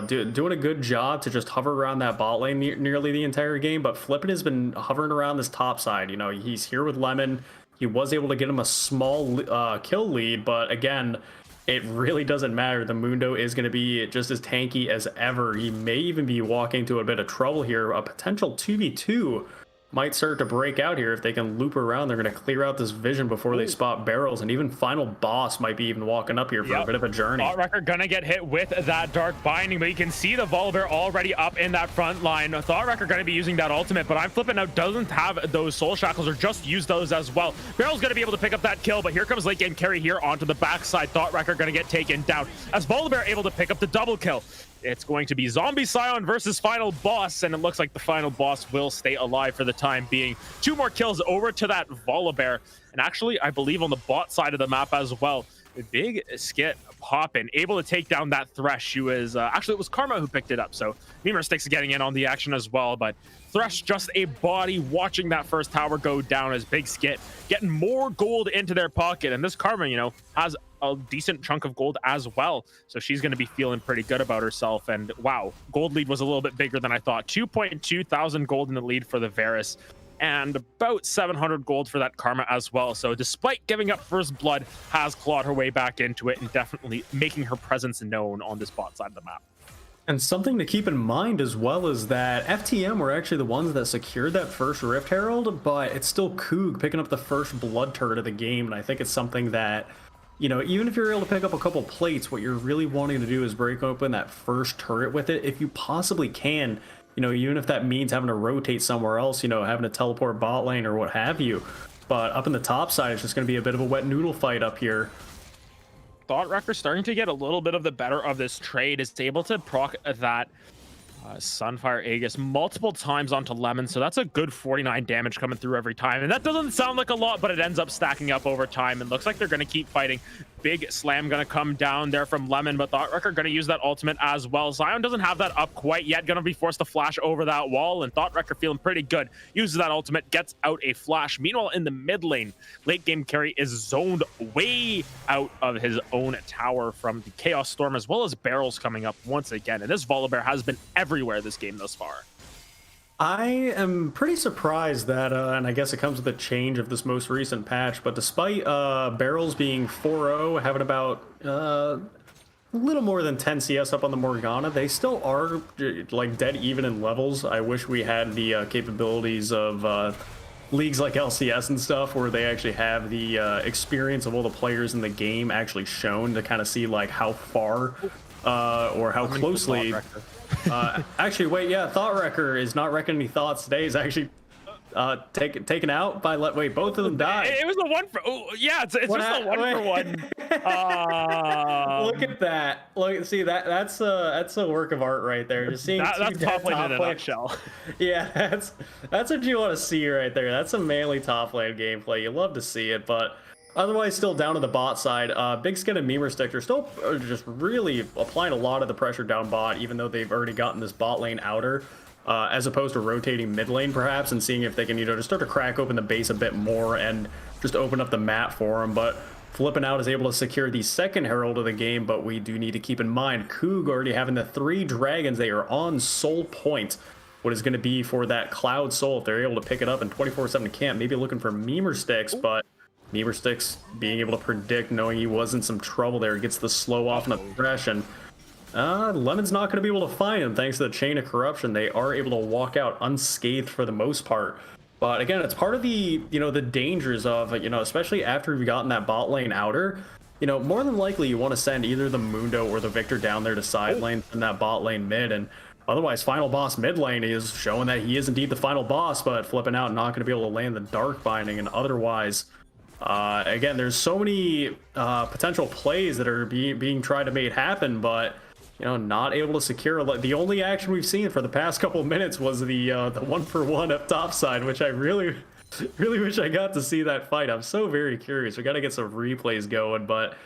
doing a good job to just hover around that bot lane nearly the entire game. But flipping has been hovering around this top side. You know, he's here with Lemon. He was able to get him a small kill lead, but again, it really doesn't matter. The Mundo is going to be just as tanky as ever. He may even be walking into a bit of trouble here. A potential 2v2 might start to break out here if they can loop around. They're going to clear out this vision before they spot Barrels, and even Final Boss might be even walking up here for a bit of a journey. ThoughtWrecker gonna get hit with that Dark Binding, but you can see the Volibear already up in that front line. ThoughtWrecker gonna be using that ultimate, but I'm flipping out doesn't have those Soul Shackles or just use those as well. Barrel's gonna be able to pick up that kill, but here comes late game carry here onto the backside. ThoughtWrecker gonna get taken down as Volibear able to pick up the double kill. It's going to be Zombie Scion versus Final Boss, and it looks like the Final Boss will stay alive for the time being. 2 more kills over to that Volibear, and actually, I believe on the bot side of the map as well. A big skit popping, able to take down that Thresh. She was actually, it was Karma who picked it up, so Memer Sticks getting in on the action as well, but Thresh just a body watching that first tower go down as Big Skit getting more gold into their pocket, and this Karma, you know, has a decent chunk of gold as well, so she's going to be feeling pretty good about herself. And wow, gold lead was a little bit bigger than I thought. 2.2 thousand gold in the lead for the Varus, and about 700 gold for that Karma as well. So despite giving up first blood, has clawed her way back into it and definitely making her presence known on this bot side of the map. And something to keep in mind as well is that FTM were actually the ones that secured that first Rift Herald, but it's still Coog picking up the first blood turret of the game. And I think it's something that, you know, even if you're able to pick up a couple plates, what you're really wanting to do is break open that first turret with it if you possibly can. You know, even if that means having to rotate somewhere else, you know, having to teleport bot lane or what have you. But up in the top side, it's just going to be a bit of a wet noodle fight up here. ThoughtWrecker starting to get a little bit of the better of this trade. Is able to proc that Sunfire Aegis multiple times onto Lemon, so that's a good 49 damage coming through every time, and that doesn't sound like a lot, but it ends up stacking up over time, and looks like they're going to keep fighting. Big slam going to come down there from Lemon, but ThoughtWrecker going to use that ultimate as well. Zion doesn't have that up quite yet, going to be forced to flash over that wall, and ThoughtWrecker feeling pretty good. Uses that ultimate, gets out a flash. Meanwhile, in the mid lane, late game carry is zoned way out of his own tower from the Chaos Storm, as well as Barrels coming up once again, and this Volibear has been everywhere this game thus far. I am pretty surprised that, and I guess it comes with a change of this most recent patch, but despite Barrels being 4-0, having about a little more than 10 CS up on the Morgana, they still are like dead even in levels. I wish we had the capabilities of leagues like LCS and stuff where they actually have the experience of all the players in the game actually shown to kind of see like how far or how closely... actually, wait, yeah, ThoughtWrecker is not wrecking any thoughts today. Is actually taken out by wait, both of them died. It was the one for yeah, it's just the one for one. Look at that. Look, see that's a work of art right there. Just seeing that's top lane in a nutshell. Yeah, that's what you want to see right there. That's a manly top lane gameplay. You love to see it, but otherwise, still down to the bot side. Big Skin and Memer Stick are still just really applying a lot of the pressure down bot, even though they've already gotten this bot lane outer, as opposed to rotating mid lane perhaps and seeing if they can, you know, just start to crack open the base a bit more and just open up the map for them. But Flipping Out is able to secure the second Herald of the game, but we do need to keep in mind Coog already having the 3 dragons. They are on soul point. What is going to be for that Cloud Soul if they're able to pick it up in 24/7 camp, maybe looking for Memer Sticks, but Memer Sticks being able to predict, knowing he was in some trouble there, gets the slow off and the thresh, and Lemon's not going to be able to find him thanks to the Chain of Corruption. They are able to walk out unscathed for the most part. But again, it's part of the, you know, the dangers of, you know, especially after we've gotten that bot lane outer, you know, more than likely you want to send either the Mundo or the Victor down there to side lane and that bot lane mid, and otherwise Final Boss mid lane is showing that he is indeed the final boss, but Flipping Out not going to be able to land the Dark Binding, and otherwise again, there's so many potential plays that are being tried to make happen, but you know, not able to secure. The only action we've seen for the past couple of minutes was the 1-for-1 up top side, which I really wish I got to see that fight. I'm so very curious. We got to get some replays going, but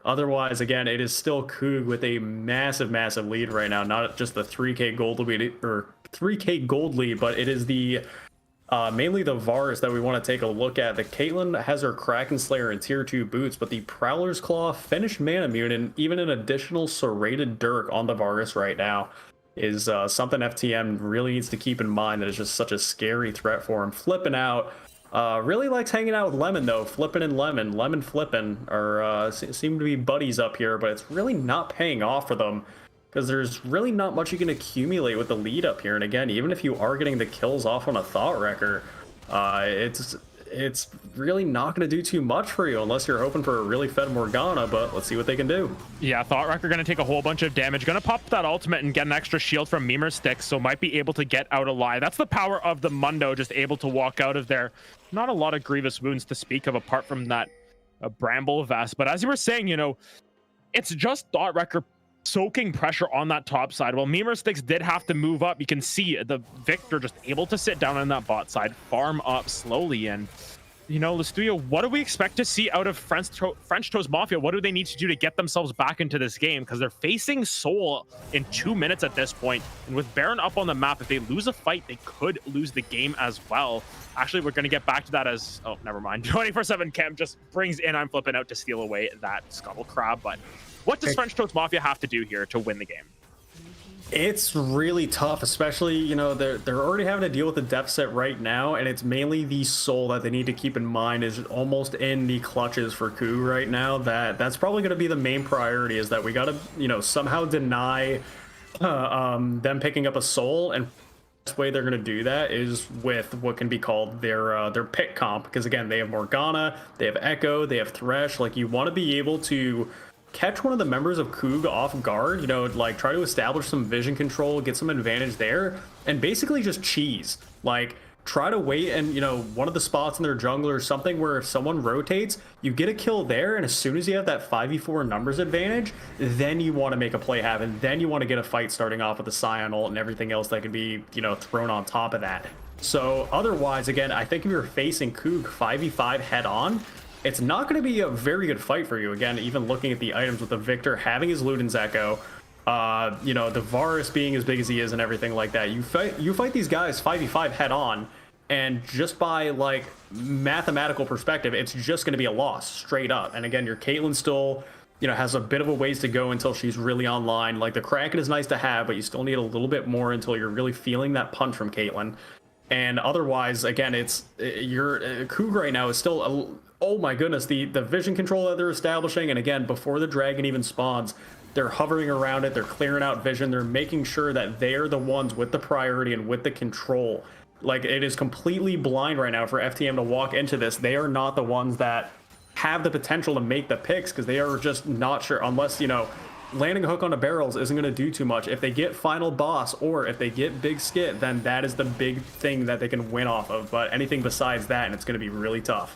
Otherwise, again, it is still Coog with a massive lead right now. Not just the 3K gold lead or 3K gold lead, but it is the mainly the Varus that we want to take a look at. The Caitlyn has her Kraken Slayer and tier 2 boots, but the Prowler's Claw, finished Mana Immune, and even an additional serrated Dirk on the Varus right now is something FTM really needs to keep in mind. That is just such a scary threat for him. Flipping out. Really likes hanging out with Lemon, though. Flipping and Lemon flipping are seem to be buddies up here, but it's really not paying off for them because there's really not much you can accumulate with the lead up here. And again, even if you are getting the kills off on a Thought Wrecker, it's really not going to do too much for you unless you're hoping for a really fed Morgana, but let's see what they can do. Yeah, Thought Wrecker going to take a whole bunch of damage. Going to pop that ultimate and get an extra shield from Mimer's Stick, so might be able to get out alive. That's the power of the Mundo, just able to walk out of there. Not a lot of grievous wounds to speak of apart from that Bramble Vest. But as you were saying, you know, it's just Thought Wrecker soaking pressure on that top side. Well, Mimer Sticks did have to move up. You can see the Victor just able to sit down on that bot side, farm up slowly. And, you know, the studio, what do we expect to see out of French Toast Mafia? What do they need to do to get themselves back into this game? Because they're facing Soul in 2 minutes at this point. And with Baron up on the map, if they lose a fight, they could lose the game as well. Actually, we're going to get back to that as... Oh, never mind. 24/7 Chem just brings in I'm Flipping Out to steal away that Scuttle Crab. But what does French Toast Mafia have to do here to win the game? It's really tough, especially, you know, they're already having to deal with the deficit right now, and it's mainly the Soul that they need to keep in mind is almost in the clutches for Coog right now. That's probably going to be the main priority, is that we got to, you know, somehow deny them picking up a Soul, and the best way they're going to do that is with what can be called their pick comp, because again, they have Morgana, they have Echo, they have Thresh. Like, you want to be able to catch one of the members of Coog off guard, you know, like try to establish some vision control, get some advantage there, and basically just cheese. Like, try to wait and, you know, one of the spots in their jungle or something where if someone rotates, you get a kill there, and as soon as you have that 5v4 numbers advantage, then you want to make a play happen. Then you want to get a fight starting off with the Scion ult and everything else that can be, you know, thrown on top of that. So otherwise, again, I think if you're facing Coog 5v5 head on, it's not going to be a very good fight for you. Again, even looking at the items with the Victor having his Luden's Echo, you know, the Varus being as big as he is and everything like that. You fight these guys 5v5 head on, and just by like mathematical perspective, it's just going to be a loss straight up. And again, your Caitlyn still, you know, has a bit of a ways to go until she's really online. Like, the Kraken is nice to have, but you still need a little bit more until you're really feeling that punch from Caitlyn. And otherwise, again, your Coog right now is still oh my goodness, the vision control that they're establishing, and again, before the dragon even spawns, they're hovering around it, they're clearing out vision, they're making sure that they're the ones with the priority and with the control. Like, it is completely blind right now for FTM to walk into this. They are not the ones that have the potential to make the picks, because they are just not sure, unless, you know, landing a hook on the barrels isn't going to do too much. If they get final boss or if they get big skit, then that is the big thing that they can win off of. But anything besides that, and it's going to be really tough.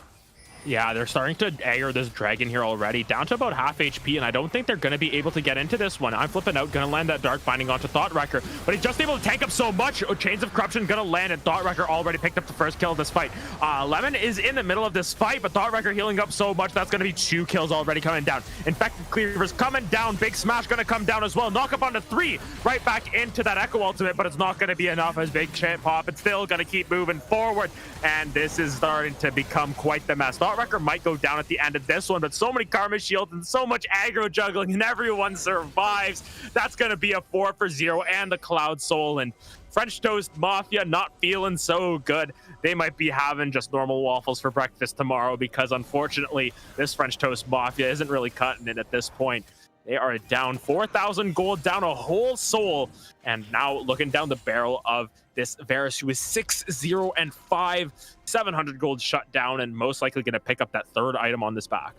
Yeah, they're starting to aggro this dragon here already, down to about half HP, and I don't think they're going to be able to get into this one. I'm Flipping Out, going to land that Dark Binding onto Thought Wrecker, but he's just able to tank up so much. Chains of Corruption going to land, and Thought Wrecker already picked up the first kill of this fight. Lemon is in the middle of this fight, but Thought Wrecker healing up so much, that's going to be 2 kills already coming down. Infected Cleavers coming down, Big Smash going to come down as well. Knock up onto 3, right back into that Echo Ultimate, but it's not going to be enough as Big Champ Pop. It's still going to keep moving forward, and this is starting to become quite the mess. Thought Wrecker might go down at the end of this one, but so many Karma Shields and so much aggro juggling, and everyone survives. That's going to be a 4-for-0 and the Cloud Soul, and French Toast Mafia not feeling so good. They might be having just normal waffles for breakfast tomorrow, because unfortunately this French Toast Mafia isn't really cutting it at this point. They are down 4,000 gold, down a whole soul, and now looking down the barrel of this Varus, who is 6-0-5, 700 gold shut down, and most likely going to pick up that third item on this back.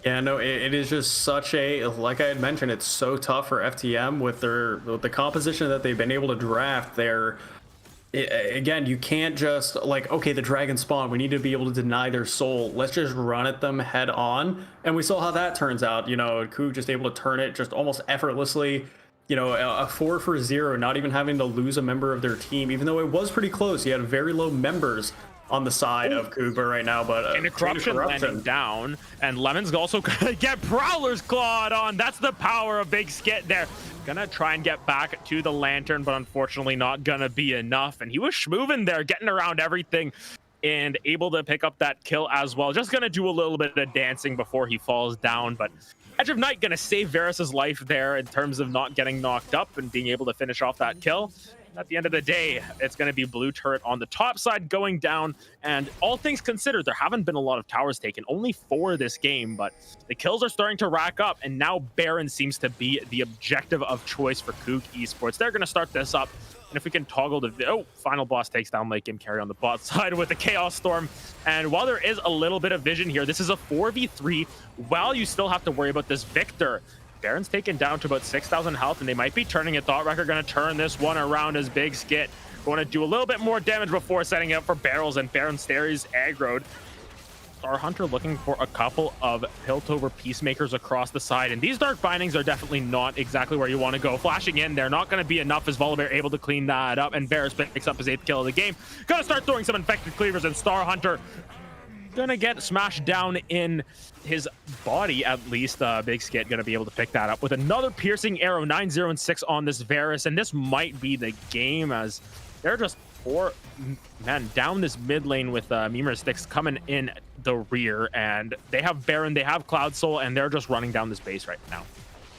Yeah, no, it is just such a, like I had mentioned, it's so tough for FTM with the composition that they've been able to draft. Again, you can't just like, okay, the dragon spawn, we need to be able to deny their soul. Let's just run at them head on. And we saw how that turns out. You know, Coog just able to turn it just almost effortlessly. You know, a 4-for-0, not even having to lose a member of their team, even though it was pretty close. He had very low members on the side of Coog right now, but and a corruption landing down, and Lemon's also gonna get Prowler's clawed on. That's the power of Big Skit there. Gonna try and get back to the lantern, but unfortunately not gonna be enough. And he was schmoving there, getting around everything and able to pick up that kill as well. Just gonna do a little bit of dancing before he falls down, but Edge of Night gonna save Varus's life there in terms of not getting knocked up and being able to finish off that kill. At the end of the day, it's going to be blue turret on the top side going down. And all things considered, there haven't been a lot of towers taken, only 4 this game, but the kills are starting to rack up. And now Baron seems to be the objective of choice for Coog Esports. They're going to start this up. And if we can toggle the final boss takes down late game carry on the bot side with the Chaos Storm. And while there is a little bit of vision here, this is a 4v3. While you still have to worry about this Victor, Baron's taken down to about 6,000 health, and they might be turning it. Thought Wrecker going to turn this one around as Big Skit. Going to do a little bit more damage before setting up for barrels, and Baron stays aggroed. Star Hunter looking for a couple of Piltover Peacemakers across the side, and these Dark Bindings are definitely not exactly where you want to go. Flashing in, they're not going to be enough as Volibear able to clean that up, and Varus picks up his 8th kill of the game. Gonna start throwing some Infected Cleavers, and Star Hunter gonna get smashed down in his body. At least Big Skit gonna be able to pick that up with another piercing arrow. 9-0 and 6 on this Varus, and this might be the game as they're just 4 men down this mid lane with Mimir Sticks coming in the rear, and they have Baron, they have Cloud Soul, and they're just running down this base right now.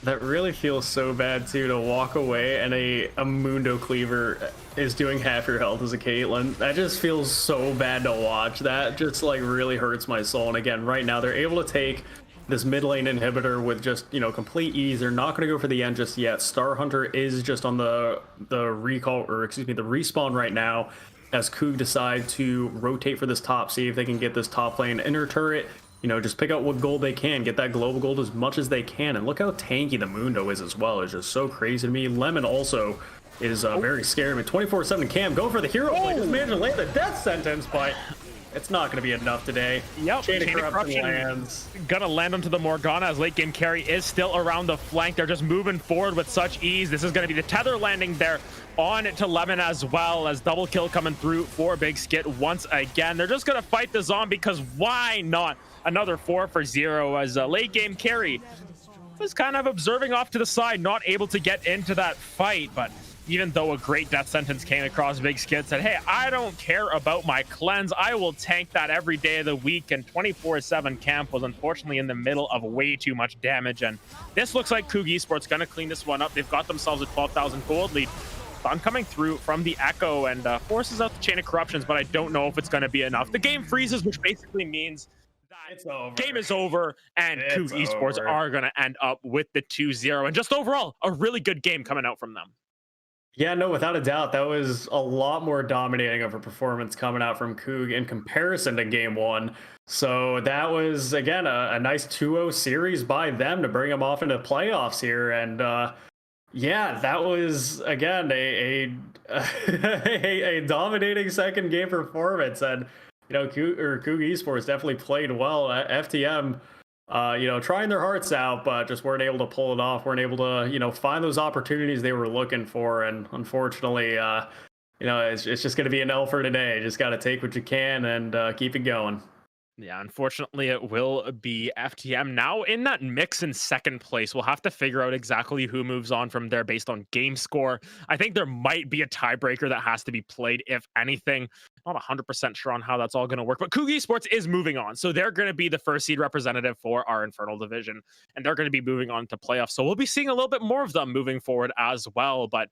That really feels so bad too, to walk away and a Mundo Cleaver is doing half your health as a Caitlyn. That just feels so bad to watch. That just like really hurts my soul. And again, right now they're able to take this mid lane inhibitor with just, you know, complete ease. They're not going to go for the end just yet. Star Hunter is just on the recall, or excuse me, the respawn right now, as Coog decide to rotate for this top, see if they can get this top lane inner turret. You know, just pick out what gold they can, get that global gold as much as they can, and look how tanky the Mundo is as well. It's just so crazy to me. Lemon also is very scary. I mean, 24/7 Cam going for the hero play, just managed to land the death sentence, but it's not going to be enough today. Yep, Chain of Corruption lands. Gonna land onto the Morgana as late game carry is still around the flank. They're just moving forward with such ease. This is going to be the tether landing there on to Lemon as well, as double kill coming through for Big Skit once again. They're just going to fight the zombie because why not? Another 4 for 0 as a late game carry was kind of observing off to the side, not able to get into that fight. But even though a great death sentence came across, Big Skit said, hey, I don't care about my cleanse. I will tank that every day of the week. And 24/7 Camp was unfortunately in the middle of way too much damage. And this looks like Coog Esports going to clean this one up. They've got themselves a 12,000 gold lead. Stun coming through from the Echo and forces out the Chain of Corruptions, but I don't know if it's going to be enough. The game freezes, which basically means It's over. Game is over, and Coog Esports are going to end up with the 2-0. And just overall, a really good game coming out from them. Yeah, no, without a doubt, that was a lot more dominating of a performance coming out from Coog in comparison to game 1. So that was, again, a nice 2-0 series by them to bring them off into playoffs here. And yeah, that was, again, a dominating second game performance. And you know, Coog Esports definitely played well. FTM, you know, trying their hearts out, but just weren't able to pull it off. Weren't able to, you know, find those opportunities they were looking for. And unfortunately, you know, it's just going to be an L for today. Just got to take what you can and keep it going. Yeah, unfortunately, it will be FTM now in that mix in second place. We'll have to figure out exactly who moves on from there based on game score. I think there might be a tiebreaker that has to be played, if anything. Not 100% sure on how that's all going to work, but Coog Esports is moving on. So they're going to be the first seed representative for our Infernal division, and they're going to be moving on to playoffs. So we'll be seeing a little bit more of them moving forward as well. But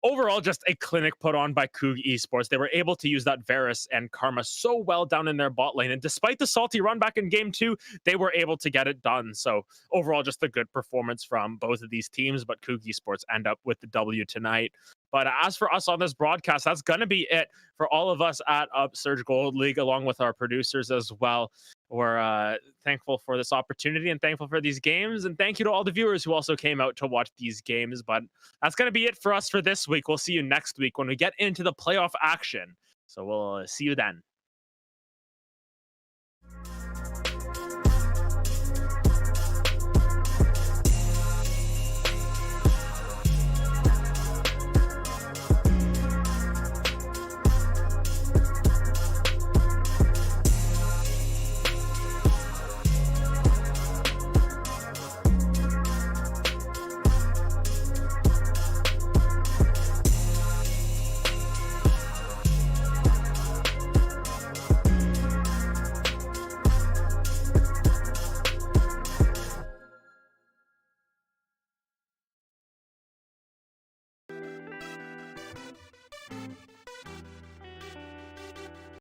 overall, just a clinic put on by Coog Esports. They were able to use that Varus and Karma so well down in their bot lane. And despite the salty run back in game 2, they were able to get it done. So overall, just a good performance from both of these teams. But Coog Esports end up with the W tonight. But as for us on this broadcast, that's going to be it for all of us at Upsurge Gold League, along with our producers as well. We're thankful for this opportunity and thankful for these games. And thank you to all the viewers who also came out to watch these games. But that's going to be it for us for this week. We'll see you next week when we get into the playoff action. So we'll see you then.